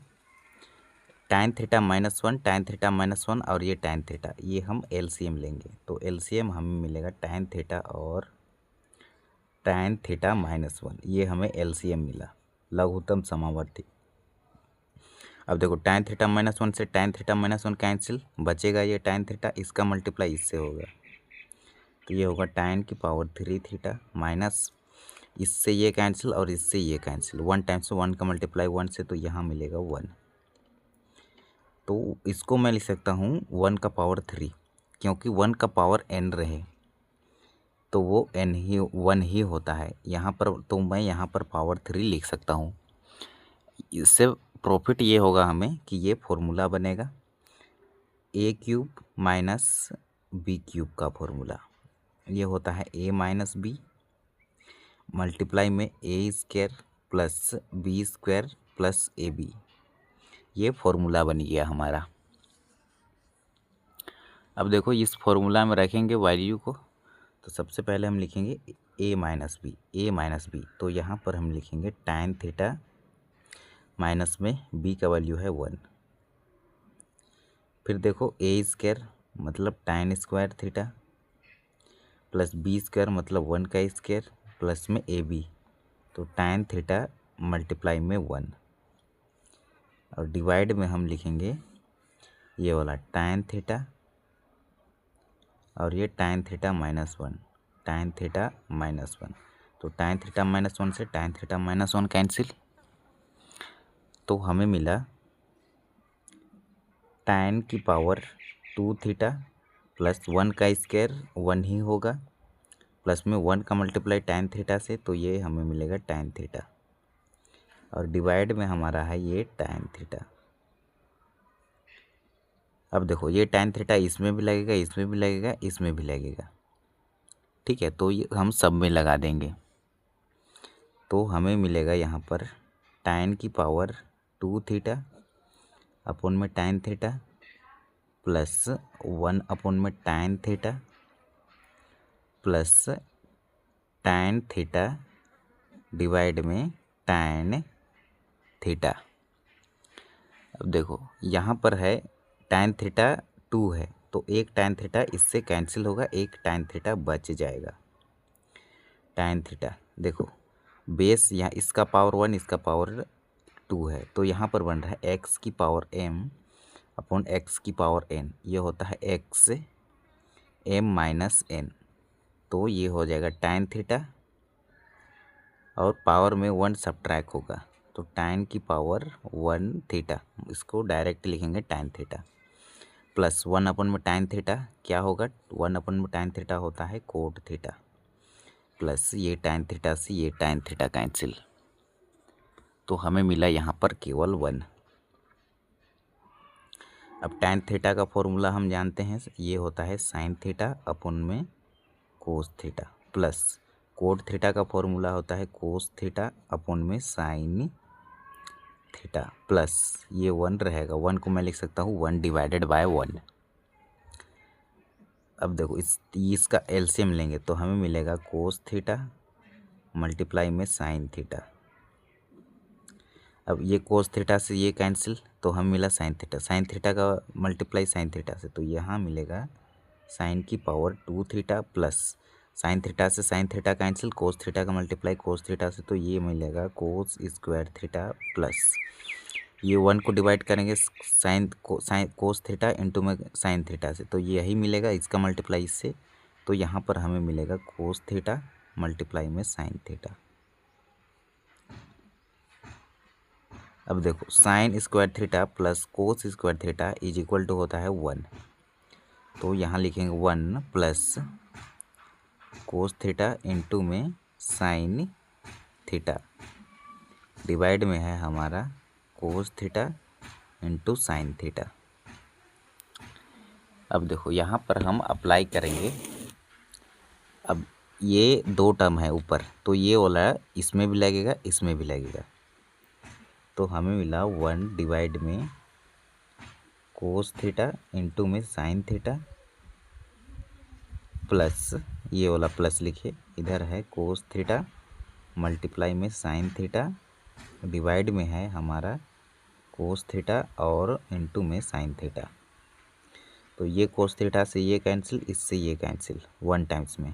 tan theta minus 1, tan theta minus 1, और ये tan थीटा, ये हम एलसीएम लेंगे, तो एलसीएम हमें मिलेगा tan थीटा और tan थीटा माइनस 1, ये हमें एलसीएम मिला, लघुत्तम समावर्ती। अब देखो tan थीटा -1 से tan थीटा -1 कैंसिल, बचेगा ये tan थीटा, इसका मल्टीप्लाई इससे होगा तो ये होगा tan की पावर 3 थीटा माइनस इससे ये कैंसिल और इससे ये कैंसिल, 1 टाइम्स 1 का मल्टीप्लाई 1 से तो यहाँ मिलेगा 1। तो इसको मैं लिख सकता हूँ 1 का पावर 3, क्योंकि 1 का पावर n रहे तो वो n ही 1 ही होता है यहाँ पर, तो मैं यहाँ पर पावर 3 लिख सकता हूँ। इससे प्रॉफिट ये होगा हमें कि ये फॉर्मूला बनेगा a³ माइनस b³ का फॉर्मूला, ये होता है a माइनस बी मल्टीप्लाई में a² plus b² plus ab, ये फॉर्मूला बन गया हमारा। अब देखो इस फॉर्मूला में रखेंगे वैल्यू को, तो सबसे पहले हम लिखेंगे a माइनस बी, तो यहाँ पर हम लिखेंगे tan थीटा माइनस में b का वैल्यू है 1। फिर देखो a² मतलब tan square theta plus b² मतलब 1 का स्क्वायर प्लस में ab, तो tan थीटा मल्टीप्लाई में 1 और डिवाइड में हम लिखेंगे ये वाला tan थीटा और ये tan थीटा -1, tan थीटा -1, तो tan थीटा -1 से tan थीटा -1 कैंसिल, तो हमें मिला tan की पावर 2 थीटा प्लस 1 का स्क्वायर 1 ही होगा प्लस में 1 का मल्टीप्लाई tan थीटा से, तो ये हमें मिलेगा tan थीटा और डिवाइड में हमारा है ये tan थीटा। अब देखो ये tan थीटा इसमें भी लगेगा, इसमें भी लगेगा, इसमें भी लगेगा, ठीक है, तो ये हम सब में लगा देंगे, तो हमें मिलेगा यहाँ पर tan की पावर 2 थीटा अपॉन में tan थीटा प्लस 1 अपॉन में tan theta plus tan theta divide में tan थीटा। अब देखो यहाँ पर है tan थीटा 2 है, तो एक tan थीटा इससे कैंसिल होगा, एक tan थीटा बच जाएगा। tan थीटा देखो बेस यहाँ इसका पावर 1 इसका पावर 2 है, तो यहाँ पर बन रहा है x की पावर m अपॉन x की पावर n, ये होता है x m माइनस n, तो ये हो जाएगा tan थीटा और पावर में 1 सब्ट्रैक्ट होगा, तो tan की पावर 1 थीटा, इसको डायरेक्ट लिखेंगे tan थीटा प्लस 1 अपन में tan थीटा क्या होगा, 1 अपन में tan थीटा होता है कोट थीटा प्लस ये tan थीटा से ये tan थीटा कैंसिल, तो हमें मिला यहाँ पर केवल 1। अब tan थीटा का फॉर्मूला हम जानते हैं, ये होता है sin थीटा अपन में cos theta plus cot theta का फॉर्मूला होता है कोस थीटा अपन में साइन थीटा प्लस ये 1 रहेगा, 1 को मैं लिख सकता हूँ 1 डिवाइडेड बाय 1। अब देखो इसका एलसीएम लेंगे तो हमें मिलेगा कोस थीटा मल्टीप्लाई में साइन थीटा। अब ये कोस थीटा से ये कैंसिल, तो हम मिला साइन थीटा का मल्टीप्लाई साइन थीटा से, तो यहाँ मिलेगा साइन की power 2 theta plus sine theta से sine theta cancel, cos theta का मल्टीप्लाई कोस थीटा से, तो ये मिलेगा कोस स्क्वायर थीटा प्लस ये 1 को डिवाइड करेंगे साइन कोस थीटा इंटू में साइन थीटा से, तो यही मिलेगा इसका मल्टीप्लाई इससे, तो यहाँ पर हमें मिलेगा कोस थीटा मल्टीप्लाई में साइन थीटा। अब देखो sine square theta plus cos square theta is equal to होता है 1, तो यहाँ लिखेंगे 1 प्लस कोस थीटा इंटू में साइन थीटा डिवाइड में है हमारा cos theta into sine theta. अब देखो यहाँ पर हम अप्लाई करेंगे, अब ये 2 टर्म है ऊपर, तो ये वाला इसमें भी लगेगा इसमें भी लगेगा, तो हमें मिला 1 डिवाइड में कोस थीटा इंटू में साइन थीटा प्लस ये वाला प्लस लिखिए, इधर है कोस थीटा मल्टीप्लाई में साइन थीटा डिवाइड में है हमारा कोस थीटा और इंटू में साइन थीटा, तो ये कोस थीटा से ये कैंसिल, इससे ये कैंसिल 1 टाइम्स में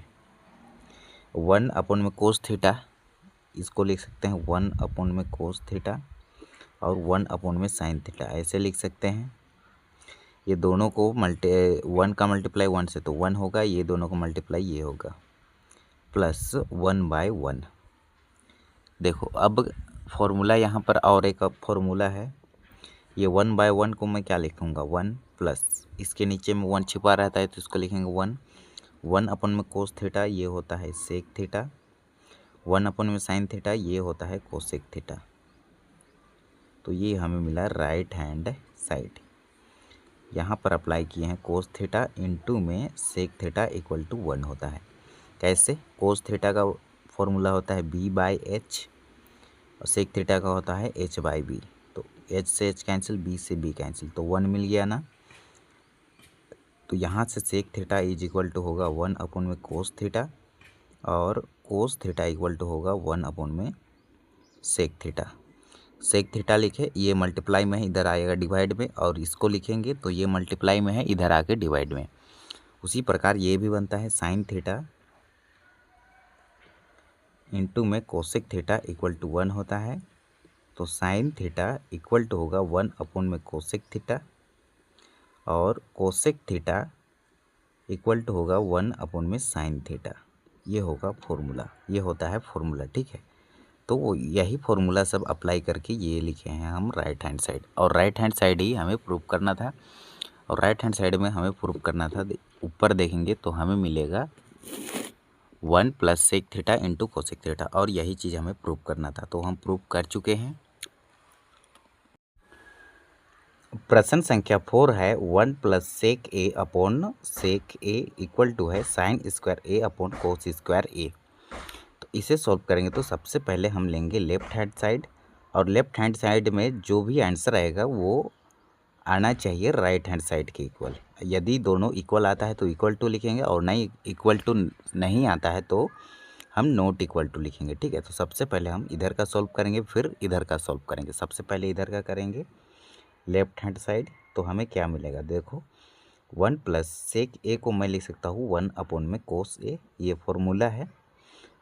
1 अपॉन में कोस थीटा, इसको लिख सकते हैं 1 अपॉन में कोस थीटा और 1 अपॉन में साइन थीटा, ऐसे लिख सकते हैं। ये दोनों को 1 का मल्टीप्लाई 1 से तो 1 होगा, ये दोनों को मल्टीप्लाई ये होगा, प्लस 1/1। देखो अब फॉर्मूला यहाँ पर और एक फॉर्मूला है, ये 1/1 को मैं क्या लिखूँगा 1 प्लस इसके नीचे में 1 छिपा रहता है तो इसको लिखेंगे 1 अपन में कोस थीटा ये होता है सेक थीटा, 1 अपन में साइन थीटा ये होता है कोसेक थीटा। तो ये हमें मिला राइट हैंड साइड। यहाँ पर अप्लाई किए हैं कोस थीटा इंटू में सेक थीटा इक्वल टू 1 होता है। कैसे? कोस थीटा का फॉर्मूला होता है b/h और सेक थीटा का होता है h/b। तो h से h कैंसिल, b से b कैंसिल, तो 1 मिल गया ना। तो यहाँ से sec theta is equal to होगा 1 अपॉन में कोस थीटा और कोस थीटा इक्वल टू होगा 1 अपॉन में सेक थीटा। सेक थीटा लिखे, ये मल्टीप्लाई में है इधर आएगा डिवाइड में, और इसको लिखेंगे तो ये मल्टीप्लाई में है इधर आके डिवाइड में। उसी प्रकार ये भी बनता है साइन थीटा इंटू में कोसेक थीटा इक्वल टू 1 होता है। तो साइन थीटा इक्वल टू होगा 1 अपॉन में कोसेक थीटा और कोसेक थीटा इक्वल टू होगा 1 अपॉन में साइन थीटा। ये होगा फॉर्मूला, ये होता है फॉर्मूला, ठीक है। तो यही फॉर्मूला सब अप्लाई करके ये लिखे हैं हम राइट हैंड साइड, और राइट हैंड साइड ही हमें प्रूव करना था। और राइट हैंड साइड में हमें प्रूव करना था, ऊपर देखेंगे तो हमें मिलेगा 1 plus sec theta into cosec theta, और यही चीज़ हमें प्रूव करना था, तो हम प्रूव कर चुके हैं। प्रश्न संख्या 4 है 1 plus sec A upon sec A equal to है sine square A upon cos square A. तो इसे सॉल्व करेंगे तो सबसे पहले हम लेंगे लेफ्ट हैंड साइड, और लेफ्ट हैंड साइड में जो भी आंसर आएगा वो आना चाहिए राइट हैंड साइड के इक्वल। यदि दोनों इक्वल आता है तो इक्वल टू लिखेंगे, और नहीं इक्वल टू नहीं आता है तो हम नॉट इक्वल टू लिखेंगे, ठीक है। तो सबसे पहले हम इधर का सॉल्व करेंगे, फिर इधर का सॉल्व करेंगे। सबसे पहले इधर का करेंगे लेफ्ट हैंड साइड, तो हमें क्या मिलेगा देखो 1 प्लस सेक ए को मैं लिख सकता हूँ 1 अपॉन में कोस ए, ये फॉर्मूला है।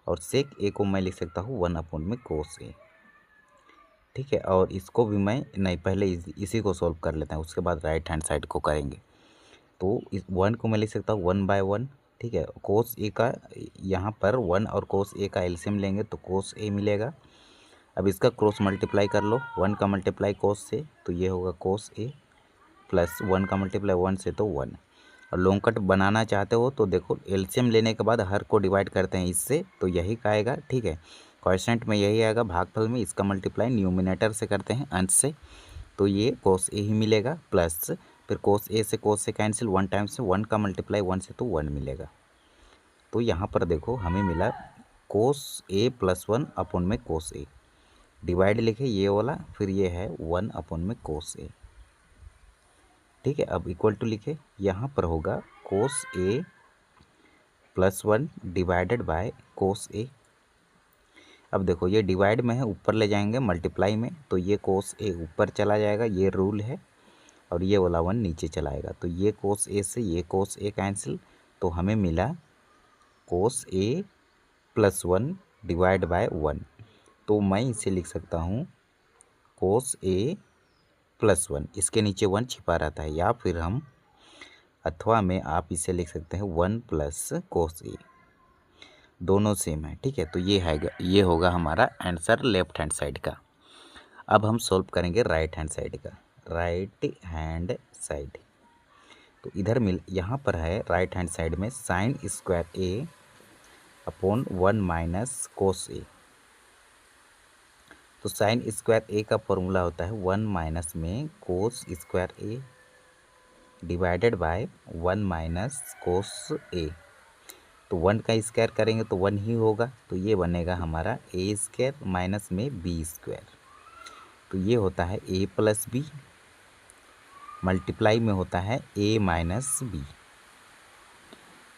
और सेक ए को मैं लिख सकता हूँ 1 अपॉन में कोस ए, ठीक है। और इसको भी मैं नहीं, पहले इसी को सॉल्व कर लेते हैं, उसके बाद राइट हैंड साइड को करेंगे। तो इस 1 को मैं लिख सकता हूँ 1/1, ठीक है। कोस ए का यहाँ पर 1 और कोस ए का एलसीएम लेंगे तो कोस ए मिलेगा। अब इसका क्रॉस मल्टीप्लाई कर लो, 1 का मल्टीप्लाई कोस से तो ये होगा कोस ए, प्लस 1 का मल्टीप्लाई 1 से तो 1। और लॉन्ग कट बनाना चाहते हो तो देखो एलसीएम लेने के बाद हर को डिवाइड करते हैं इससे, तो यही का आएगा, ठीक है। क्वोशिएंट में यही आएगा, भागफल में इसका मल्टीप्लाई न्यूमिनेटर से करते हैं अंश से, तो ये कोस ए ही मिलेगा। प्लस फिर कोस से कैंसिल, 1 टाइम्स से 1 का मल्टीप्लाई 1 से तो 1 मिलेगा। तो यहाँ पर देखो हमें मिला कोस ए प्लस 1 अपॉन में कोस ए, डिवाइड लिखे ये वाला, फिर ये है 1 अपॉन में कोस ए, ठीक है। अब इक्वल टू लिखे, यहाँ पर होगा कोस A plus 1 divided by cos ए। अब देखो ये डिवाइड में है, ऊपर ले जाएंगे मल्टीप्लाई में, तो ये कोस ए ऊपर चला जाएगा, ये रूल है, और ये वाला 1 नीचे चलाएगा। तो ये कोस ए से ये कोस ए कैंसिल, तो हमें मिला कोस ए प्लस 1 डिवाइड बाय 1। तो मैं इसे लिख सकता हूँ कोस ए प्लस 1, इसके नीचे 1 छिपा रहता है, या फिर हम अथवा में आप इसे लिख सकते हैं 1 प्लस कोस ए, दोनों सेम है, ठीक है। तो ये होगा हमारा आंसर लेफ्ट हैंड साइड का। अब हम सॉल्व करेंगे राइट हैंड साइड का, राइट हैंड साइड। तो इधर यहाँ पर है राइट हैंड साइड में sign square A upon 1 minus cos A. तो साइन स्क्वायर ए का फॉर्मूला होता है 1 माइनस में cos square A divided by 1 minus cos A. तो 1 का स्क्वायर करेंगे तो 1 ही होगा, तो ये बनेगा हमारा ए स्क्वायर माइनस में बी स्क्वायर। तो ये होता है ए प्लस बी, मल्टीप्लाई में होता है ए माइनस बी।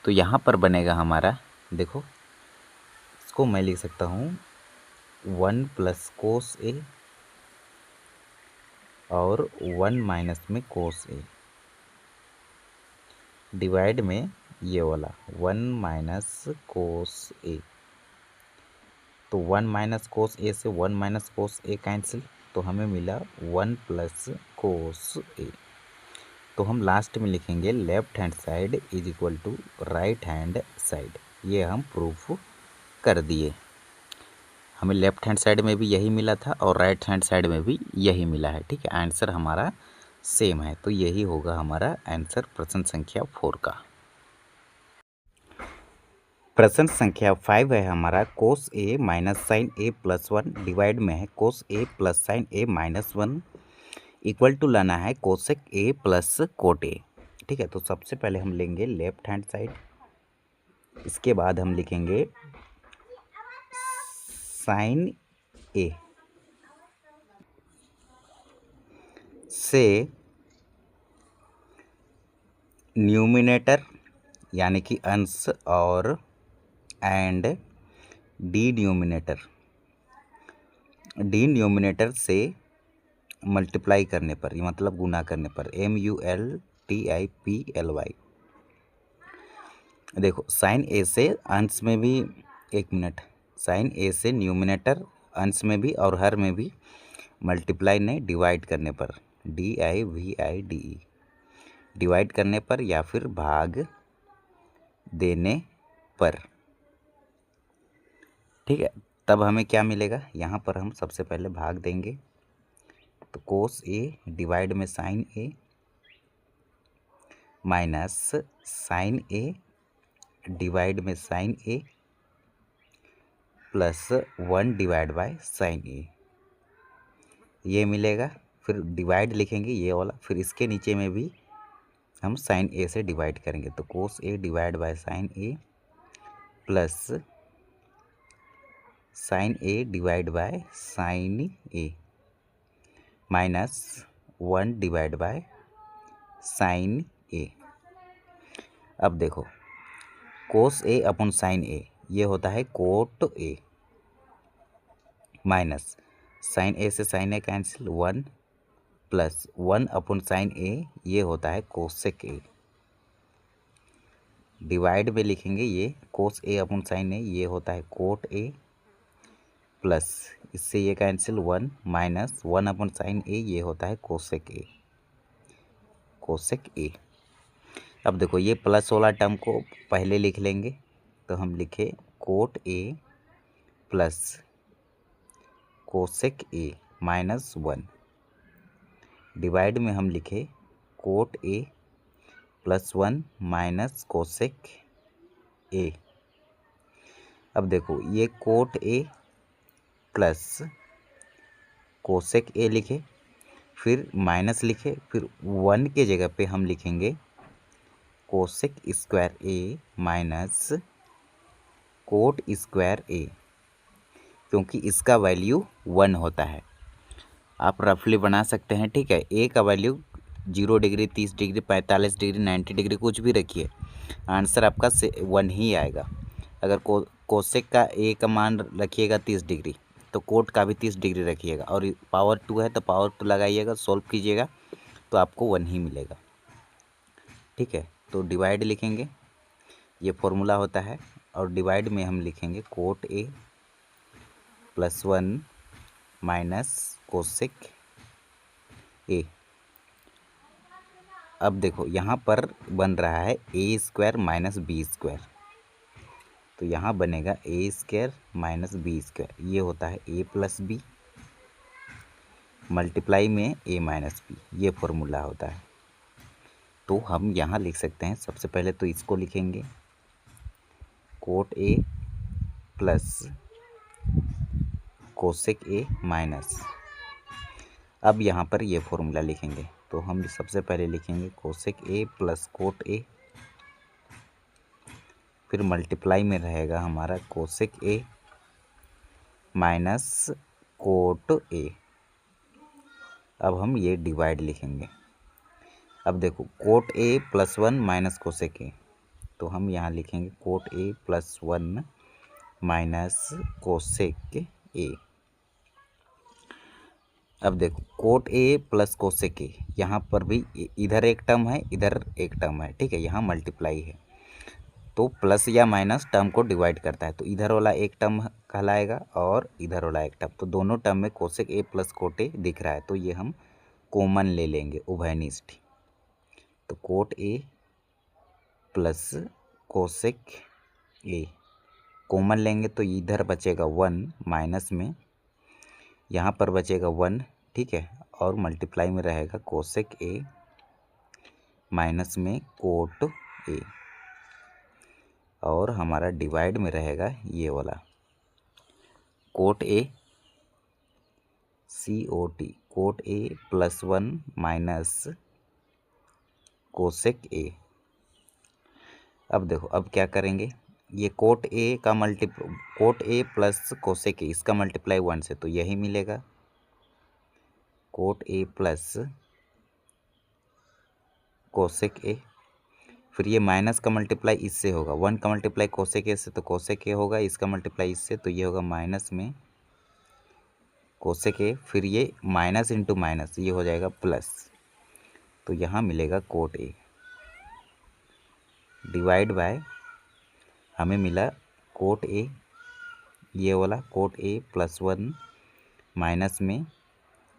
तो यहाँ पर बनेगा हमारा, देखो इसको मैं लिख सकता हूँ 1 प्लस कोस ए और 1 माइनस में कोस ए, डिवाइड में ये वाला 1 माइनस कोस ए। तो 1 माइनस कोस ए से 1 माइनस कोस ए कैंसिल, तो हमें मिला 1 प्लस कोस ए। तो हम लास्ट में लिखेंगे left hand side is equal to right hand side. ये हम प्रूफ कर दिए। हमें लेफ्ट हैंड साइड में भी यही मिला था और राइट हैंड साइड में भी यही मिला है। ठीक है, आंसर हमारा सेम है। तो यही होगा हमारा आंसर प्रश्न संख्या 4 का। प्रश्न संख्या 5 है हमारा cos A minus sine A plus 1 divide में है cos A plus sine A minus 1 equal to लाना है cosec A plus cot A. ठीक है, तो सबसे पहले हम लेंगे लेफ्ट हैंड साइड, इसके बाद हम लिखेंगे साइन ए से न्यूमिनेटर यानी कि अंश और एंड डी न्यूमिनेटर से मल्टीप्लाई करने पर, मतलब गुना करने पर, MULTIPLY। देखो साइन ए से अंश में भी, एक मिनट, साइन ए से न्यूमिनेटर अंश में भी और हर में भी मल्टीप्लाई नहीं, डिवाइड करने पर, DIVIDE, डिवाइड करने पर या फिर भाग देने पर। ठीक है, तब हमें क्या मिलेगा, यहाँ पर हम सबसे पहले भाग देंगे। तो कोस ए डिवाइड में sine A minus sine A divide में sine A plus 1 divide by sine A, ये मिलेगा। फिर डिवाइड लिखेंगे ये वाला, फिर इसके नीचे में भी हम साइन ए से डिवाइड करेंगे। तो cos A divide by sine A plus sine A divide by sine A minus 1 divide by sine A. अब देखो कोस ए अपॉन साइन ए ये होता है कोट ए, माइनस साइन ए से sign A cancel, 1 plus 1 upon sine A ये होता है cosec ए। Divide में लिखेंगे ये कोस ए अपॉन साइन ए ये होता है कोट ए, प्लस इससे ये cancel 1 minus 1 upon sine A ये होता है कोसेक ए, कोसेक ए। अब देखो ये प्लस वाला टर्म को पहले लिख लेंगे। तो हम लिखे coat A plus cosec A minus 1, divide में हम लिखे coat A plus 1 minus cosec A. अब देखो ये कोट ए प्लस कोसेक ए लिखे, फिर माइनस लिखे, फिर 1 के जगह पे हम लिखेंगे cosec square A minus cot square ए, क्योंकि इसका वैल्यू 1 होता है। आप रफली बना सकते हैं। ठीक है, ए का value 0 degree, 30 degree, 45 degree, 90 degree कुछ भी रखिए, आंसर आपका 1 ही आएगा। अगर कोसेक का ए का मान रखिएगा 30 डिग्री तो कोट का भी 30 डिग्री रखिएगा, और पावर 2 है तो पावर 2 लगाइएगा, सोल्व कीजिएगा तो आपको 1 ही मिलेगा। ठीक है, तो डिवाइड लिखेंगे, ये फॉर्मूला होता है, और डिवाइड में हम लिखेंगे coat A plus 1 minus cosec A. अब देखो यहाँ पर बन रहा है A square minus B square, तो यहाँ बनेगा ए स्क्वायर माइनस बी स्क्वायर, ये होता है ए प्लस बी मल्टीप्लाई में ए माइनस बी, ये फॉर्मूला होता है। तो हम यहाँ लिख सकते हैं, सबसे पहले तो इसको लिखेंगे coat A plus cosec A minus, अब यहाँ पर ये फॉर्मूला लिखेंगे। तो हम सबसे पहले लिखेंगे कोसेक ए प्लस कोट ए, फिर मल्टीप्लाई में रहेगा हमारा कोसेक ए माइनस कोट ए। अब हम ये डिवाइड लिखेंगे। अब देखो coat A plus 1 minus cosec ए, तो हम यहाँ लिखेंगे coat A plus 1 minus cosec A. अब देखो कोट ए प्लस कोसेक ए, यहाँ पर भी इधर एक टर्म है, इधर एक टर्म है। ठीक है, यहाँ मल्टीप्लाई है,
तो प्लस या माइनस टर्म को डिवाइड करता है, तो इधर वाला एक टर्म कहलाएगा और इधर वाला एक टर्म, तो दोनों टर्म में कोसेक ए प्लस कोट ए दिख रहा है, तो ये हम कॉमन ले लेंगे उभयनिष्ठ। तो coat A plus cosec A common लेंगे तो इधर बचेगा 1 माइनस में, यहाँ पर बचेगा 1, ठीक है, और मल्टीप्लाई में रहेगा कोसेक ए माइनस में कोट ए, और हमारा डिवाइड में रहेगा ये वाला cot A C O T, cot A plus 1 minus cosec A. अब देखो अब क्या करेंगे, ये cot A plus cosec A, इसका मल्टीप्लाई 1 से, तो यही मिलेगा cot A plus cosec A. फिर ये माइनस का मल्टीप्लाई इससे होगा, 1 का मल्टीप्लाई कोसेक ए से तो कोसेक ए होगा, इसका मल्टीप्लाई इससे तो ये होगा माइनस में कोसेक ए, फिर ये माइनस इंटू माइनस ये हो जाएगा प्लस, तो यहाँ मिलेगा कोट ए डिवाइड बाय हमें मिला कोट ए, ये वाला कोट ए प्लस 1 माइनस में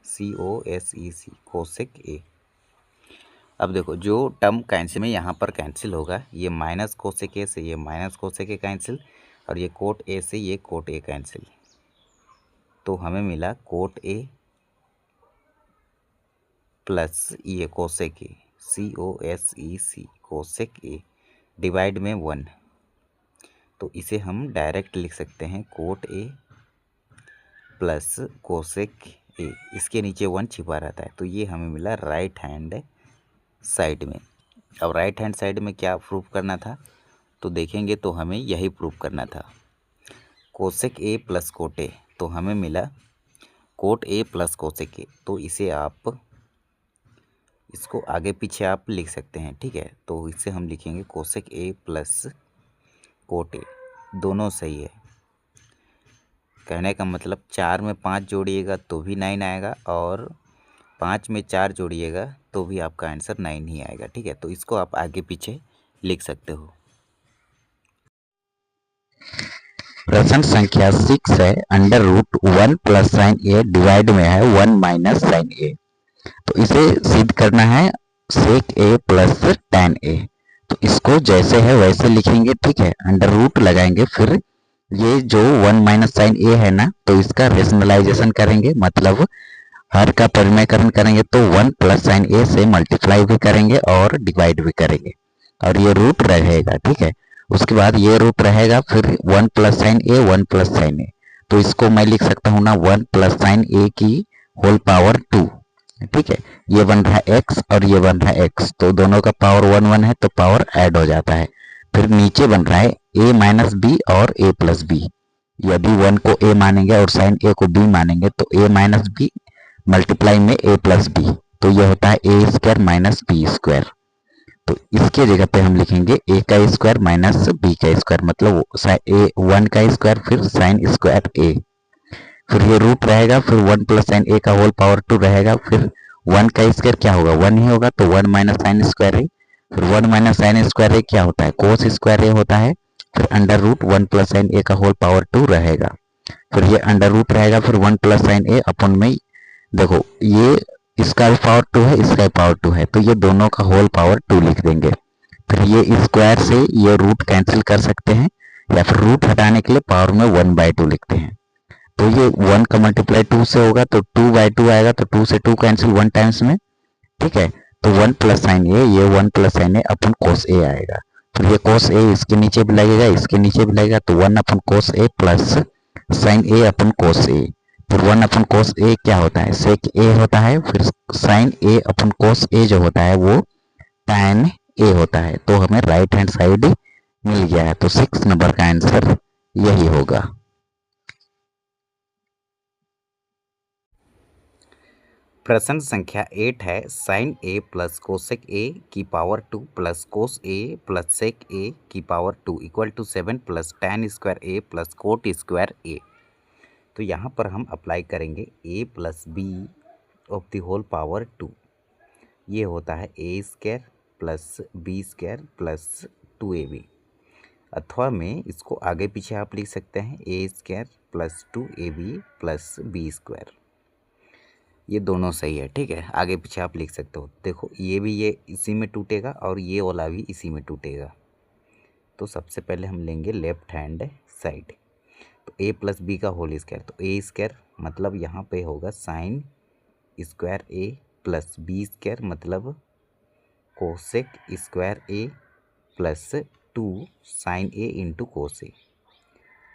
COSEC कोसेक ए। अब देखो जो टर्म कैंसिल में यहाँ पर कैंसिल होगा, ये माइनस कोसेक ए से ये माइनस कोसेक ए कैंसिल, और ये कोट ए से ये कोट ए कैंसिल, तो हमें मिला कोट ए प्लस ये कोसेक ए COSEC कोसेक ए डिवाइड में 1, तो इसे हम डायरेक्ट लिख सकते हैं कोट ए प्लस कोसेक ए, इसके नीचे 1 छिपा रहता है, तो ये हमें मिला राइट हैंड साइड में। अब राइट हैंड साइड में क्या प्रूफ करना था, तो देखेंगे तो हमें यही प्रूफ करना था कोसेक ए प्लस कोट ए, तो हमें मिला कोट ए प्लस कोसेक ए, तो इसे आप इसको आगे पीछे आप लिख सकते हैं, ठीक है, तो इससे हम लिखेंगे कोसेक ए प्लस कोट ए, दोनों सही है। कहने का मतलब 4 में 5 जोड़िएगा तो भी 9 आएगा, और 5 में 4 जोड़िएगा तो भी आपका आंसर 9 ही आएगा, ठीक है, तो इसको आप आगे पीछे लिख सकते हो।
प्रश्न संख्या 6 है, under root 1 plus sine A divide में है 1 माइनस साइन ए, तो इसे सिद्ध करना है सेक ए प्लस tan ए, तो इसको जैसे है वैसे लिखेंगे, ठीक है, अंडर रूट लगाएंगे, फिर ये जो 1 माइनस साइन ए है ना, तो इसका रेशनलाइजेशन करेंगे, मतलब हर का परिमेयकरण करेंगे, तो 1 प्लस साइन ए से मल्टीप्लाई भी करेंगे और डिवाइड भी करेंगे, और ये रूट रहेगा, ठीक है, उसके बाद ये रूट रहेगा, फिर 1 प्लस साइन ए 1 प्लस साइन ए, तो इसको मैं लिख सकता हूँ ना 1 प्लस साइन ए की होल पावर 2, ठीक है, ये बन रहा है x और ये बन रहा है x, तो दोनों का पावर 1 1 है, तो पावर ऐड हो जाता है। फिर नीचे बन रहा है a माइनस बी और a प्लस बी, यदि 1 को a मानेंगे और साइन a को b मानेंगे तो a माइनस बी मल्टीप्लाई में a प्लस बी, तो ये होता है a square minus B square, तो इसके जगह पे हम लिखेंगे a का स्क्वायर माइनस b का स्क्वायर, मतलब a 1 का स्क्वायर फिर साइन स्क्वायर a, फिर ये रूट रहेगा, फिर 1 प्लस साइन ए का होल पावर 2 रहेगा, फिर 1 का स्क्वायर क्या होगा 1 ही होगा, तो 1 माइनस साइन स्क्वायर ए, फिर 1 माइनस साइन स्क्वायर ए क्या होता है कोस स्क्वायर ए होता है, फिर अंडर रूट 1 प्लस साइन ए का होल पावर 2 रहेगा, फिर ये अंडर रूट रहेगा, फिर 1 प्लस साइन ए अपन में, देखो ये इसका भी पावर 2 है, इसका भी पावर 2 है, तो ये दोनों का होल पावर 2 लिख देंगे, फिर ये स्क्वायर से ये रूट कैंसिल कर सकते हैं, या फिर रूट हटाने के लिए पावर में 1/2 लिखते हैं, तो ये 1 का मल्टीप्लाई 2 से होगा तो 2/2 आएगा, तो 2 से 2 कैंसिल 1 टाइम्स में, ठीक है, तो 1 प्लस साइन ए, ये 1 प्लस साइन ए अपन कोस ए आएगा, फिर ये कोस ए इसके नीचे भी लगेगा, इसके नीचे भी लगेगा, तो 1 अपन कोस ए प्लस साइन ए अपन कोस ए, फिर 1 अपन कोस ए क्या होता है सेक ए होता है, फिर साइन ए अपन कोस ए जो होता है वो tan ए होता है, तो हमें राइट हैंड साइड मिल गया है, तो 6 नंबर का आंसर यही होगा।
प्रश्न संख्या 8 है, sine A plus cosec A की power 2 plus cos A plus sec A की power 2 equal to 7 plus tan square A plus cot square A, तो यहाँ पर हम अप्लाई करेंगे a plus B of the whole power 2, ये होता है a square plus B square plus 2ab, अथवा में इसको आगे पीछे आप लिख सकते हैं A square plus 2ab plus B square. ये दोनों सही है, ठीक है, आगे पीछे आप लिख सकते हो। देखो ये भी ये इसी में टूटेगा और ये वाला भी इसी में टूटेगा। तो सबसे पहले हम लेंगे लेफ्ट हैंड साइड, तो ए प्लस बी का होल स्क्वायर, तो ए स्क्वायर मतलब यहाँ पे होगा sign square A plus B square मतलब cosec square A plus 2 sine A into cos A.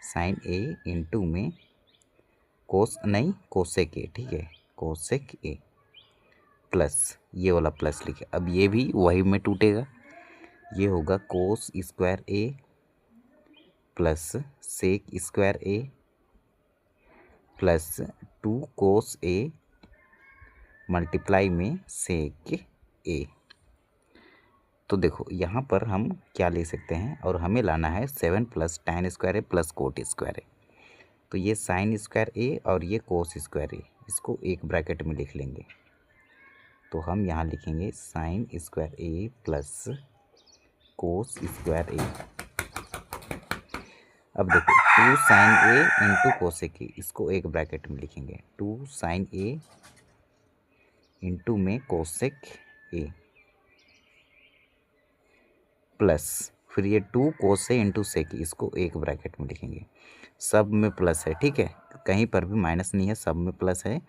Sine A into में कोस नहीं कोसेक ए, ठीक है, कोसेक ए प्लस ये वाला प्लस लिखे। अब ये भी वही में टूटेगा, ये होगा कोस square A plus sec square A plus 2 cos A multiply में सेक ए। तो देखो यहाँ पर हम क्या ले सकते हैं, और हमें लाना है 7 plus tan square A plus cot square A. तो ये साइन स्क्वायर ए और ये कोस स्क्वायर ए, इसको एक ब्रैकेट में लिख लेंगे। तो हम यहाँ लिखेंगे sine square A plus cos square A. अब देखो 2 sine A into cosec A, इसको एक ब्रैकेट में लिखेंगे। 2 साइन ए इंटू में कोसेक ए प्लस फिर ये 2 कोस ए इंटू सेक, इसको एक ब्रैकेट में लिखेंगे। सब में प्लस है, ठीक है, कहीं पर भी माइनस नहीं है, सब में प्लस है,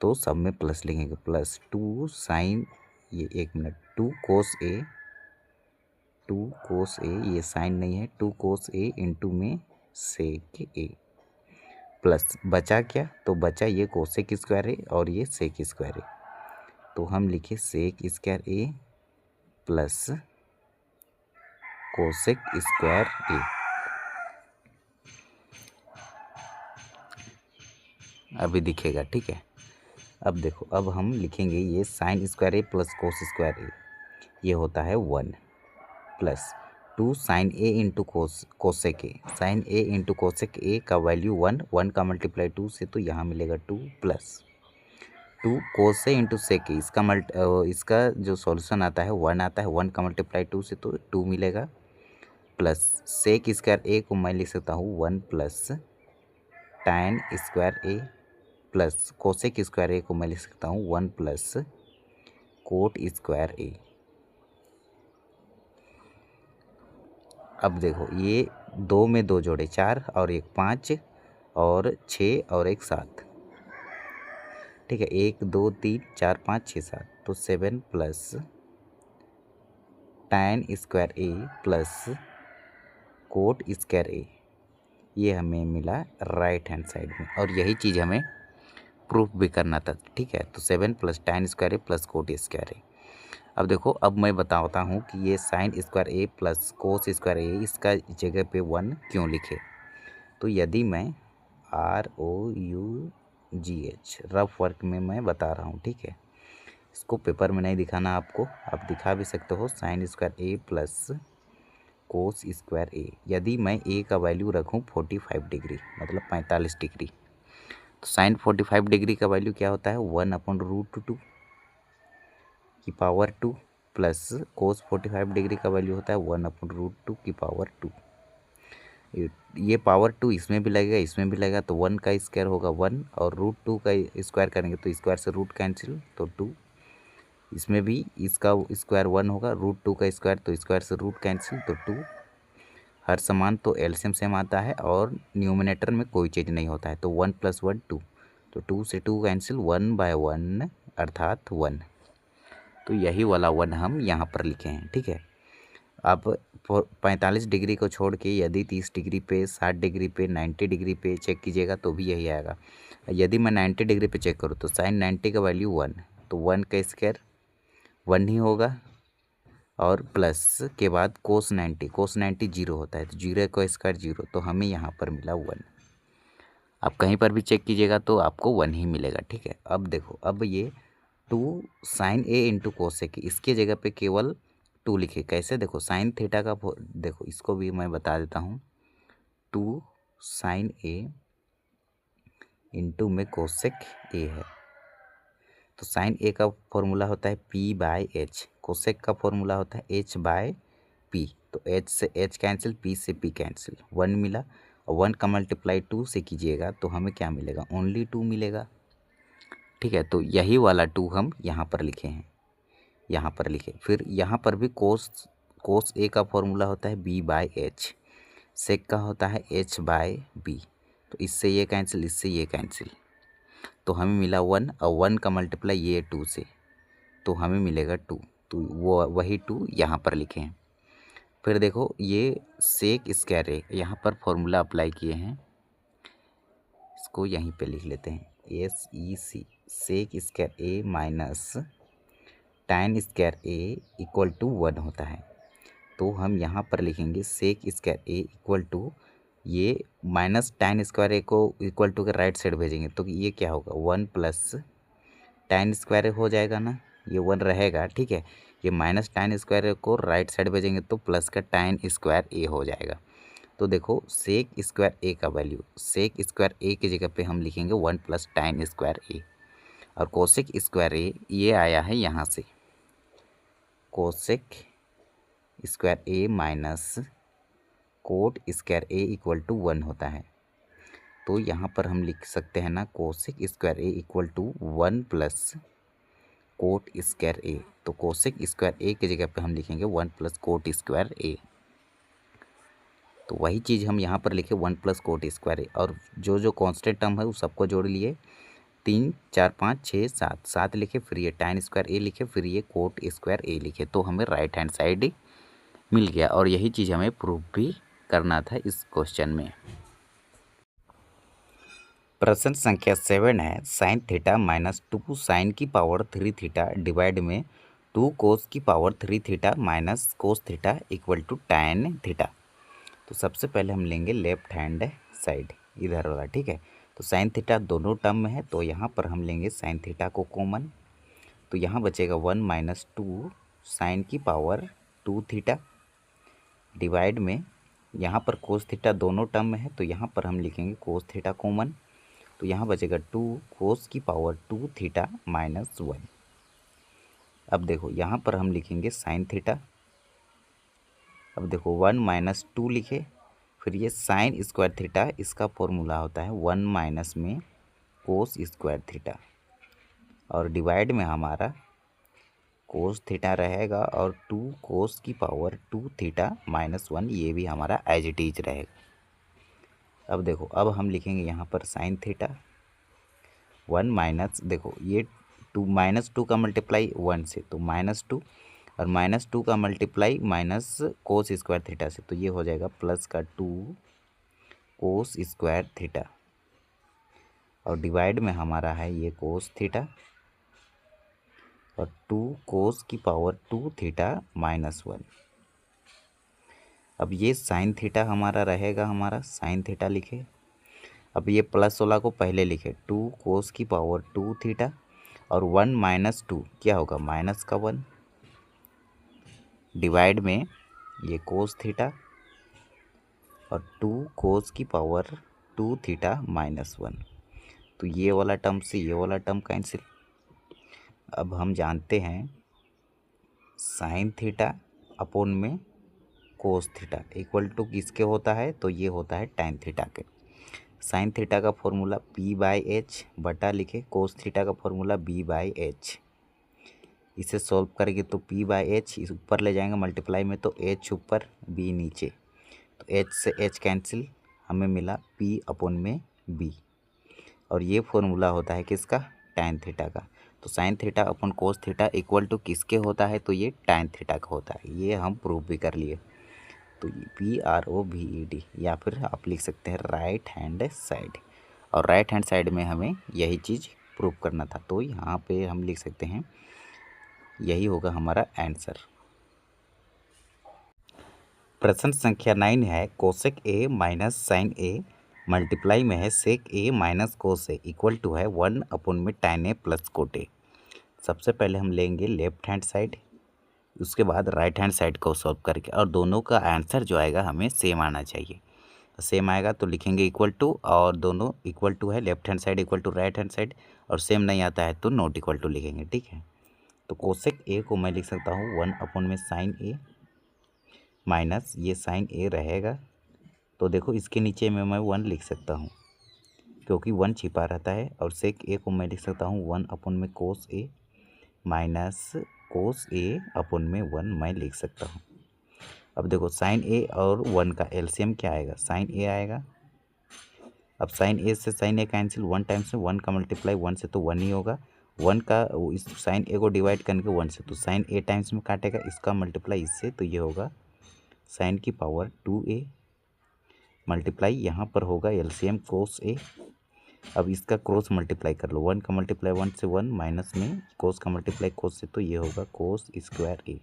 तो सब में प्लस लिखेंगे। प्लस 2 साइन, ये 1 मिनट, 2 कोस ए, 2 कोस ए, ये साइन नहीं है, 2 कोस ए इंटू में सेक ए प्लस बचा क्या, तो बचा ये कोसेक स्क्वायर ए और ये सेक स्क्वायर ए। तो हम लिखे सेक square A plus cosec square ए। अभी दिखेगा, ठीक है। अब देखो अब हम लिखेंगे ये sine square A plus cos square A, ये होता है 1 plus 2 sine A into cosec A. Sine A into cosec A का वैल्यू 1, 1 का मल्टीप्लाई 2 से, तो यहाँ मिलेगा 2 plus 2 cos A into sec ए, इसका जो सॉल्यूशन आता है 1 आता है, 1 का मल्टीप्लाई 2 से, तो 2 मिलेगा प्लस सेक स्क्वायर ए को मैं लिख सकता हूँ 1 plus tan square A plus cosec square A को मैं लिख सकता हूँ 1 प्लस कोट स्क्वायर ए। अब देखो ये 2 में 2 जोड़े 4 और 1 5 और 6 और 1 7, ठीक है, 1 2 3 4 5 6 7, तो 7 plus tan square A plus cot square A, ये हमें मिला राइट हैंड साइड में, और यही चीज़ हमें प्रूफ भी करना था, ठीक है। तो 7 plus tan square A plus cot square A. अब देखो अब मैं बताता हूँ कि ये sine square A plus cos square ए, इसका जगह पे 1 क्यों लिखे। तो यदि मैं ROUGH रफ वर्क में मैं बता रहा हूँ, ठीक है, इसको पेपर में नहीं दिखाना आपको, आप दिखा भी सकते हो। Sign square A plus cos square ए, यदि मैं ए का वैल्यू रखूँ 45 डिग्री मतलब 45 डिग्री, तो साइन 45 डिग्री का वैल्यू क्या होता है 1/√2 की पावर 2 प्लस कोस 45 डिग्री का वैल्यू होता है 1/√2 की पावर 2। ये पावर 2 इसमें भी लगेगा इसमें भी लगेगा, तो 1 का स्क्वायर होगा 1 और √2 का स्क्वायर करेंगे तो स्क्वायर से रूट कैंसिल, तो 2। इसमें भी इसका स्क्वायर 1 होगा, √2 का स्क्वायर, तो स्क्वायर से रूट कैंसिल, तो 2। हर समान तो एलसीएम सेम आता है और न्यूमिनेटर में कोई चीज़ नहीं होता है, तो 1 + 1 2, तो 2 से 2 कैंसिल, 1/1 अर्थात 1। तो यही वाला 1 हम यहाँ पर लिखे हैं, ठीक है। आप 45 डिग्री को छोड़ के यदि 30 डिग्री पे, 60 डिग्री पे, 90 डिग्री पे चेक कीजिएगा तो भी यही आएगा। यदि मैं 90 डिग्री पे चेक करूँ तो साइन 90 का वैल्यू 1, तो 1 का स्क्वायर 1 ही होगा, और प्लस के बाद कोस 90 जीरो होता है, तो 0 का स्क्वायर 0, तो हमें यहाँ पर मिला 1। आप कहीं पर भी चेक कीजिएगा तो आपको 1 ही मिलेगा, ठीक है। अब देखो अब ये 2 साइन ए इंटू कोसेक, इसके जगह पे केवल 2 लिखे, कैसे, देखो साइन थीटा का देखो इसको भी मैं बता देता हूँ। 2 साइन ए इंटू में कोसेक ए है, तो साइन ए का फॉर्मूला होता है P/H, कोसेक का फॉर्मूला होता है H/2, पी, तो एच से एच कैंसिल, पी से पी कैंसिल, 1 मिला। और 1 का मल्टीप्लाई 2 से कीजिएगा तो हमें क्या मिलेगा, ओनली 2 मिलेगा। ठीक है, तो यही वाला 2 हम यहाँ पर लिखे हैं, यहाँ पर लिखे। फिर यहाँ पर भी कोस ए का फॉर्मूला होता है बी बाय एच, सेक का होता है एच बाय बी। तो इससे ये कैंसिल, इससे ये कैंसिल, तो हमें मिला 1, और 1 का मल्टीप्लाई ये 2 से, तो हमें मिलेगा 2। तो वो वही 2 यहाँ पर लिखे हैं। फिर देखो ये सेक स्क्वायर ए, यहाँ पर फॉर्मूला अप्लाई किए हैं, इसको यहीं पे लिख लेते हैं, S E C, sec square A minus tan square A equal to 1 होता है। तो हम यहाँ पर लिखेंगे sec square A equal to, ये माइनस tan स्क्वायर ए को इक्वल टू के राइट साइड भेजेंगे तो ये क्या होगा, 1 प्लस tan स्क्वायर ए हो जाएगा ना, ये 1 रहेगा। ठीक है, ये माइनस tan स्क्वायर ए को राइट साइड भेजेंगे तो प्लस का tan स्क्वायर ए हो जाएगा। तो देखो सेक स्क्वायर ए का वैल्यू, सेक स्क्वायर ए की जगह पे हम लिखेंगे 1 प्लस tan स्क्वायर ए, और कोसेक स्क्वायर ए ये आया है यहाँ से, cosec square A minus cot square A equal to 1 होता है। तो यहाँ पर हम लिख सकते हैं ना, cosec square A equal to 1 plus cot square A. तो कोसेक स्क्वायर ए की जगह पे हम लिखेंगे 1 प्लस कोट स्क्वायर ए। तो वही चीज़ हम यहाँ पर लिखे 1 प्लस कोट स्क्वायर ए, और जो जो कॉन्स्टेंट टर्म है उस सबको जोड़ लिए, 3 4 5 6 7, 7 लिखे, फिर ये tan स्क्वायर ए लिखे, फिर ये कोट स्क्वायर ए लिखे, तो हमें राइट हैंड साइड मिल गया। और यही चीज़ हमें प्रूफ भी करना था इस क्वेश्चन में। प्रश्न संख्या 7 है, साइन थीटा माइनस 2 साइन की पावर 3 थीटा डिवाइड में 2 कोस की power 3 theta minus cos theta equal to tan theta. तो सबसे पहले हम लेंगे लेफ्ट हैंड साइड, इधर वाला। ठीक है, तो साइन थीटा दोनों टर्म में है, तो यहाँ पर हम लेंगे साइन थीटा को कॉमन, तो यहाँ बचेगा 1 माइनस 2 साइन की पावर 2 थीटा डिवाइड में, यहाँ पर कोस थीटा दोनों टर्म में है, तो यहाँ पर हम लिखेंगे कोस थीटा कॉमन, तो यहाँ बचेगा 2 कोस की पावर 2 थीटा माइनस 1। अब देखो यहाँ पर हम लिखेंगे साइन थीटा, अब देखो 1 माइनस 2 लिखे, फिर ये साइन स्क्वायर थीटा, इसका फॉर्मूला होता है 1 माइनस में कोस स्क्वायर थीटा, और डिवाइड में हमारा कोस थीटा रहेगा, और 2 कोस की पावर 2 थीटा माइनस 1, ये भी हमारा एज इट इज रहेगा। अब देखो अब हम लिखेंगे यहाँ पर साइन थीटा 1 माइनस, देखो ये 2 माइनस 2 का मल्टीप्लाई 1 से, तो माइनस 2, और माइनस 2 का multiply minus cos square theta से, तो ये हो जाएगा प्लस का 2 कोस स्क्वायर थीटा, और डिवाइड में हमारा है ये कोस थीटा, और 2 कोस की पावर 2 थीटा माइनस 1। अब ये साइन थीटा हमारा रहेगा, हमारा साइन थीटा लिखे, अब ये प्लस वाला को पहले लिखे, 2 कोस की पावर 2 थीटा, और 1 माइनस 2 क्या होगा, माइनस का 1, डिवाइड में ये कोस थीटा, और 2 कोस की पावर 2 थीटा माइनस 1, तो ये वाला टर्म से ये वाला टर्म कैंसिल। अब हम जानते हैं साइन थीटा अपॉन में कोस थीटा इक्वल टू किसके होता है, तो ये होता है tan थीटा के। साइन थीटा का फॉर्मूला p बाई एच बटा लिखे, कोस थीटा का फॉर्मूला b बाई एच, इसे सॉल्व करेंगे तो p बाई एच इस ऊपर ले जाएंगे मल्टीप्लाई में, तो h ऊपर b नीचे, तो h से h कैंसिल, हमें मिला p अपॉन में b, और ये फॉर्मूला होता है किसका, tan थीटा का। तो sine theta upon cos theta equal to किसके होता है, तो ये tan थीटा का होता है, ये हम प्रूफ भी कर लिए। तो PROVED, या फिर आप लिख सकते हैं राइट हैंड साइड, और राइट हैंड साइड में हमें यही चीज़ प्रूफ करना था, तो यहाँ पे हम लिख सकते हैं यही होगा हमारा आंसर। प्रश्न संख्या 9 है, cosec A minus sine A multiply में है sec A minus cos A equal to है 1 अपॉन में tan A plus cot A. सबसे पहले हम लेंगे लेफ्ट हैंड साइड, उसके बाद राइट हैंड साइड को सॉल्व करके, और दोनों का आंसर जो आएगा हमें सेम आना चाहिए। सेम आएगा तो लिखेंगे इक्वल टू, और दोनों इक्वल टू है, left hand side equal to right hand side, और सेम नहीं आता है तो नॉट इक्वल टू लिखेंगे। ठीक है, तो कोसेक ए को मैं लिख सकता हूँ 1 अपॉन में साइन ए, माइनस ये साइन ए रहेगा। तो देखो इसके नीचे में मैं 1 लिख सकता हूँ क्योंकि 1 छिपा रहता है। और सेक ए को मैं लिख सकता हूँ 1 अपन में कोस ए माइनस कोस ए अपन में 1 मैं लिख सकता हूँ। अब देखो साइन ए और 1 का एलसीएम क्या आएगा, साइन ए आएगा। अब साइन ए से साइन ए कैंसिल, 1 टाइम्स में 1 का मल्टीप्लाई 1 से तो 1 ही होगा। 1 का इस साइन ए को डिवाइड करके 1 से, तो साइन ए टाइम्स में काटेगा, इसका मल्टीप्लाई इससे, तो ये होगा साइन की पावर 2a मल्टीप्लाई यहाँ पर होगा एलसीएम कोस ए। अब इसका क्रॉस मल्टीप्लाई कर लो, 1 का मल्टीप्लाई 1 से 1 माइनस में कोस का मल्टीप्लाई कोस से, तो ये होगा कोस स्क्वायर ए।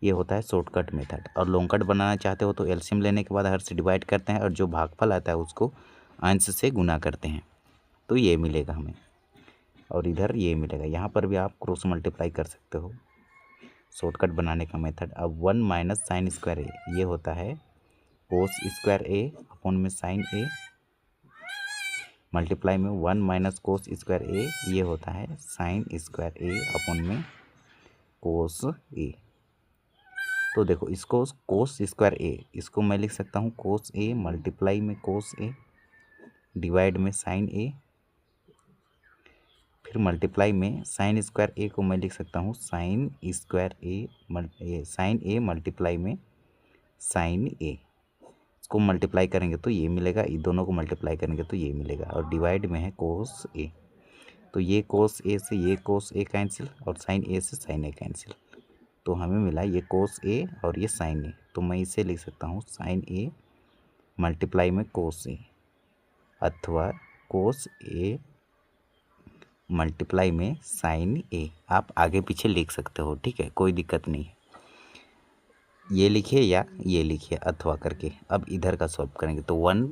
ये होता है शॉर्टकट मेथड। और लॉन्ग कट बनाना चाहते हो तो एलसीएम लेने के बाद हर से डिवाइड करते हैं और जो भागफल आता है उसको अंश से गुना करते हैं, तो ये मिलेगा हमें। और इधर ये मिलेगा, यहाँ पर भी आप क्रॉस मल्टीप्लाई कर सकते हो, शॉर्टकट बनाने का मेथड। अब 1 माइनस साइन स्क्वायर ए, ये होता है कोस स्क्वायर ए अपॉन में साइन ए मल्टीप्लाई में 1 माइनस कोस स्क्वायर ए, ये होता है साइन स्क्वायर ए अपॉन में कोस ए। तो देखो इसको कोस स्क्वायर ए, इसको मैं लिख सकता हूँ कोस ए मल्टीप्लाई में कोस ए डिवाइड में साइन ए, फिर मल्टीप्लाई में साइन स्क्वायर ए को मैं लिख सकता हूँ sign square A sine A multiply में साइन ए। इसको मल्टीप्लाई करेंगे तो ये मिलेगा, ये दोनों को मल्टीप्लाई करेंगे तो ये मिलेगा। और डिवाइड में है कोस ए, तो ये कोस ए से ये कोस ए कैंसिल और साइन ए से साइन ए कैंसिल, तो हमें मिला ये कोस ए और ये साइन ए। तो मैं इसे लिख सकता हूँ साइन ए मल्टीप्लाई में कोस ए अथवा कोस ए मल्टीप्लाई में साइन ए, आप आगे पीछे लिख सकते हो, ठीक है, कोई दिक्कत नहीं है। ये लिखिए या ये लिखिए अथवा करके। अब इधर का सॉल्व करेंगे तो 1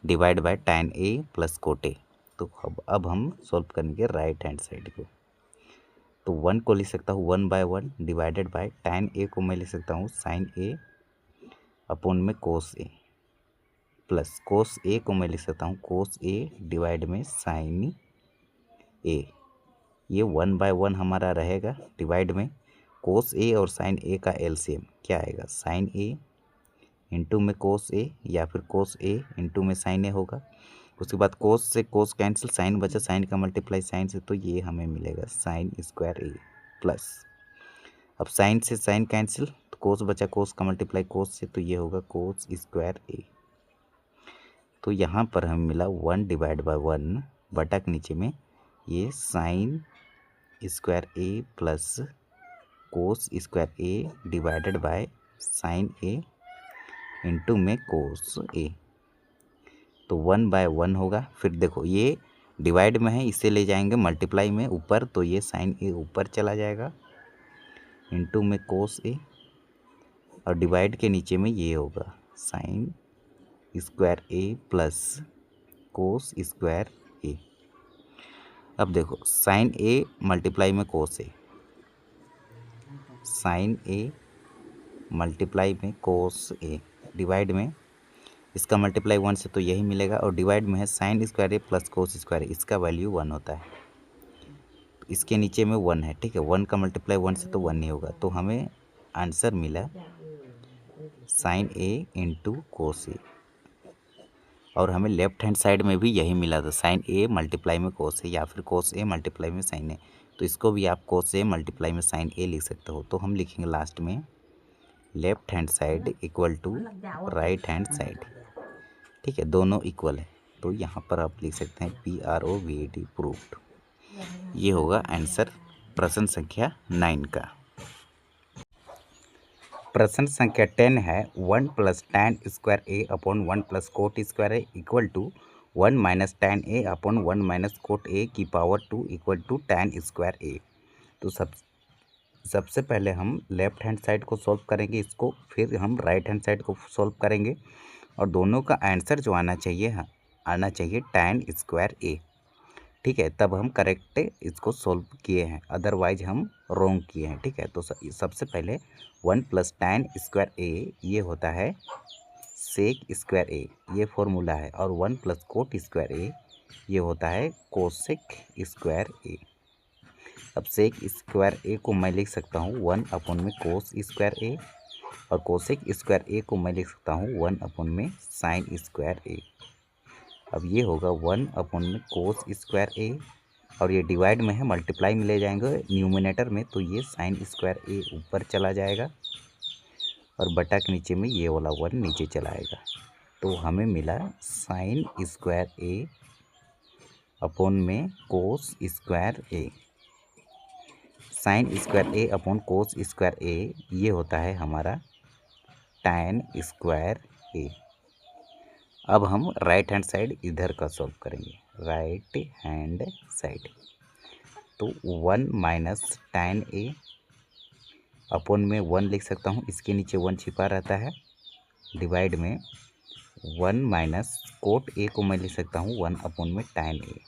divide bye tan A plus cot ए। तो अब हम सॉल्व करेंगे राइट हैंड साइड को। तो 1 को लिख सकता हूँ 1/1 डिवाइडेड बाय tan ए को मैं लिख सकता हूँ साइन ए अपॉन में कोस ए प्लस कोस ए को मैं लिख सकता हूँ कोस ए डिवाइड में साइन ए। ये 1/1 हमारा रहेगा डिवाइड में कोस ए और साइन ए का एलसीएम क्या आएगा, साइन ए इंटू में कोस ए या फिर कोस ए इंटू में साइन ए होगा। उसके बाद कोस से कोस कैंसिल, साइन बचा, साइन का मल्टीप्लाई साइन से, तो ये हमें मिलेगा साइन स्क्वायर ए प्लस। अब साइन से साइन कैंसिल, तो कोस बचा, कोस का मल्टीप्लाई कोस से, तो ये होगा कोस स्क्वायर ए। तो यहाँ पर हमें मिला 1 डिवाइड बाय 1 बटा के नीचे में ये sine square A plus cos square A divided bye sine A into में कोस ए, तो 1/1 होगा। फिर देखो ये डिवाइड में है, इसे ले जाएंगे मल्टीप्लाई में ऊपर, तो ये साइन ए ऊपर चला जाएगा इंटू में कोस ए, और डिवाइड के नीचे में ये होगा sign square A plus cos square A. अब देखो साइन ए मल्टीप्लाई में कोस ए, साइन ए मल्टीप्लाई में कोस ए डिवाइड में इसका मल्टीप्लाई 1 से, तो यही मिलेगा। और डिवाइड में है sine square A plus cos square ए, इसका वैल्यू 1 होता है, तो इसके नीचे में 1 है, ठीक है, 1 का मल्टीप्लाई 1 से तो 1 नहीं होगा। तो हमें आंसर मिला साइन ए इंटू कोस ए। और हमें लेफ्ट हैंड साइड में भी यही मिला था, साइन ए मल्टीप्लाई में कोस ए या फिर कोस ए मल्टीप्लाई में साइन ए, तो इसको भी आप कोस ए मल्टीप्लाई में साइन ए लिख सकते हो। तो हम लिखेंगे लास्ट में left hand side equal to right hand side, ठीक है, दोनों इक्वल है, तो यहाँ पर आप लिख सकते हैं PROVD प्रूव्ड। ये होगा आंसर प्रश्न संख्या 9 का। प्रश्न संख्या 10 है 1 plus tan square A upon 1 plus cot square A equal to 1 minus tan A upon 1 minus cot A की power 2 equal to tan square A. तो सबसे पहले हम लेफ्ट हैंड साइड को सॉल्व करेंगे इसको, फिर हम राइट हैंड साइड को सॉल्व करेंगे, और दोनों का आंसर जो आना चाहिए tan स्क्वायर ए, ठीक है, तब हम करेक्ट इसको सॉल्व किए हैं, अदरवाइज हम रॉन्ग किए हैं, ठीक है। तो सबसे पहले 1 प्लस tan स्क्वायर ए ये होता है सेक स्क्वायर ए, ये फॉर्मूला है, और 1 प्लस कोट स्क्वायर ए ये होता है कोसेक स्क्वायर ए। अब सेक स्क्वायर ए को मैं लिख सकता हूँ 1 अपॉन में कोस स्क्वायर ए और कोसेक स्क्वायर ए को मैं लिख सकता हूँ 1 में साइन स्क्वायर ए। अब ये होगा 1 में कोस स्क्वायर ए, और ये डिवाइड में है, मल्टीप्लाई में ले जाएंगे न्यूमिनेटर में, तो ये साइन स्क्वायर ए ऊपर चला जाएगा और बटा के नीचे में ये वाला 1 नीचे चला आएगा। तो हमें मिला साइन स्क्वायर ए अपॉन में cos square A. Sign square A upon cos square A ये होता है हमारा टैन स्क्वायर ए। अब हम राइट हैंड साइड इधर का सॉल्व करेंगे, राइट हैंड साइड। तो 1 माइनस टैन ए अपॉन में 1 लिख सकता हूँ, इसके नीचे 1 छिपा रहता है, डिवाइड में 1 माइनस कोट ए को मैं लिख सकता हूँ 1 में टैन ए,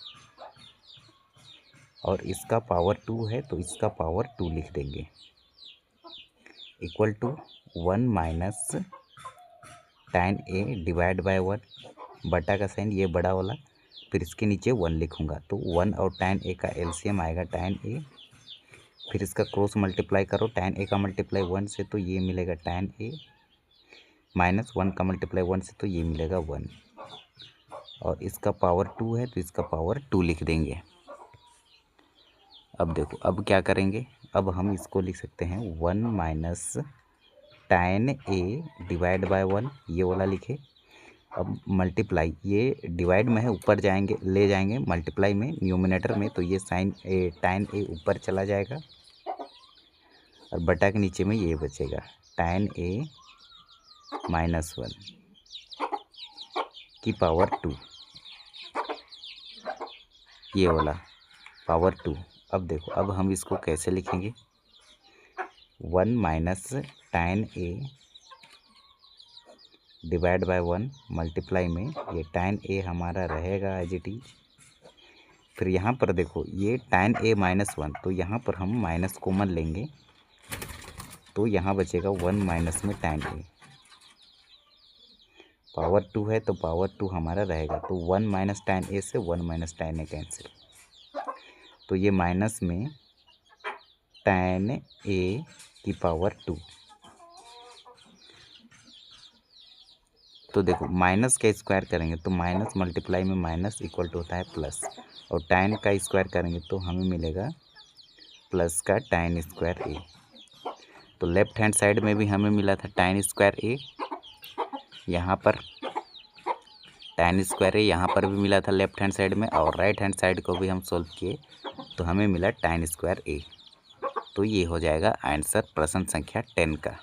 और इसका पावर 2 है तो इसका पावर 2 लिख देंगे, equal to 1 minus tan A divide by 1, बटा का साइन ये बड़ा वाला, फिर इसके नीचे 1 लिखूंगा, तो 1 और टैन ए का एलसीएम आएगा टैन ए, फिर इसका क्रॉस मल्टीप्लाई करो, टैन ए का मल्टीप्लाई 1 से तो ये मिलेगा टैन ए, माइनस 1 का मल्टीप्लाई 1 से तो ये मिलेगा 1, और इसका पावर 2 है तो इसका पावर 2 लिख देंगे। अब देखो अब क्या करेंगे, अब हम इसको लिख सकते हैं 1 minus tan A divide by 1, ये वाला लिखे। अब मल्टीप्लाई, ये डिवाइड में है ऊपर जाएंगे, ले जाएंगे मल्टीप्लाई में न्यूमिनेटर में, तो ये साइन ए टैन ए ऊपर चला जाएगा और बटा के नीचे में ये बचेगा टैन ए माइनस 1 की पावर 2, ये वाला पावर 2। अब देखो अब हम इसको कैसे लिखेंगे, 1 minus tan A divide by 1 multiply में ये टैन ए हमारा रहेगा एज इट इज। फिर यहाँ पर देखो ये टैन ए माइनस 1, तो यहाँ पर हम माइनस कॉमन लेंगे, तो यहाँ बचेगा 1 माइनस में टैन ए, पावर 2 है तो पावर 2 हमारा रहेगा, तो 1 माइनस टैन ए से 1 माइनस टैन ए कैंसिल, तो ये माइनस में टैन ए की पावर 2। तो देखो माइनस का स्क्वायर करेंगे तो माइनस मल्टीप्लाई में माइनस इक्वल टू होता है प्लस, और टैन का स्क्वायर करेंगे तो हमें मिलेगा प्लस का टैन स्क्वायर ए। तो लेफ्ट हैंड साइड में भी हमें मिला था टैन स्क्वायर ए, यहाँ पर टैन स्क्वायर ए यहाँ पर भी मिला था लेफ्ट हैंड साइड में, और राइट हैंड साइड को भी हम सॉल्व किए तो हमें मिला टैन स्क्वायर ए। तो ये हो जाएगा आंसर प्रश्न संख्या 10 का।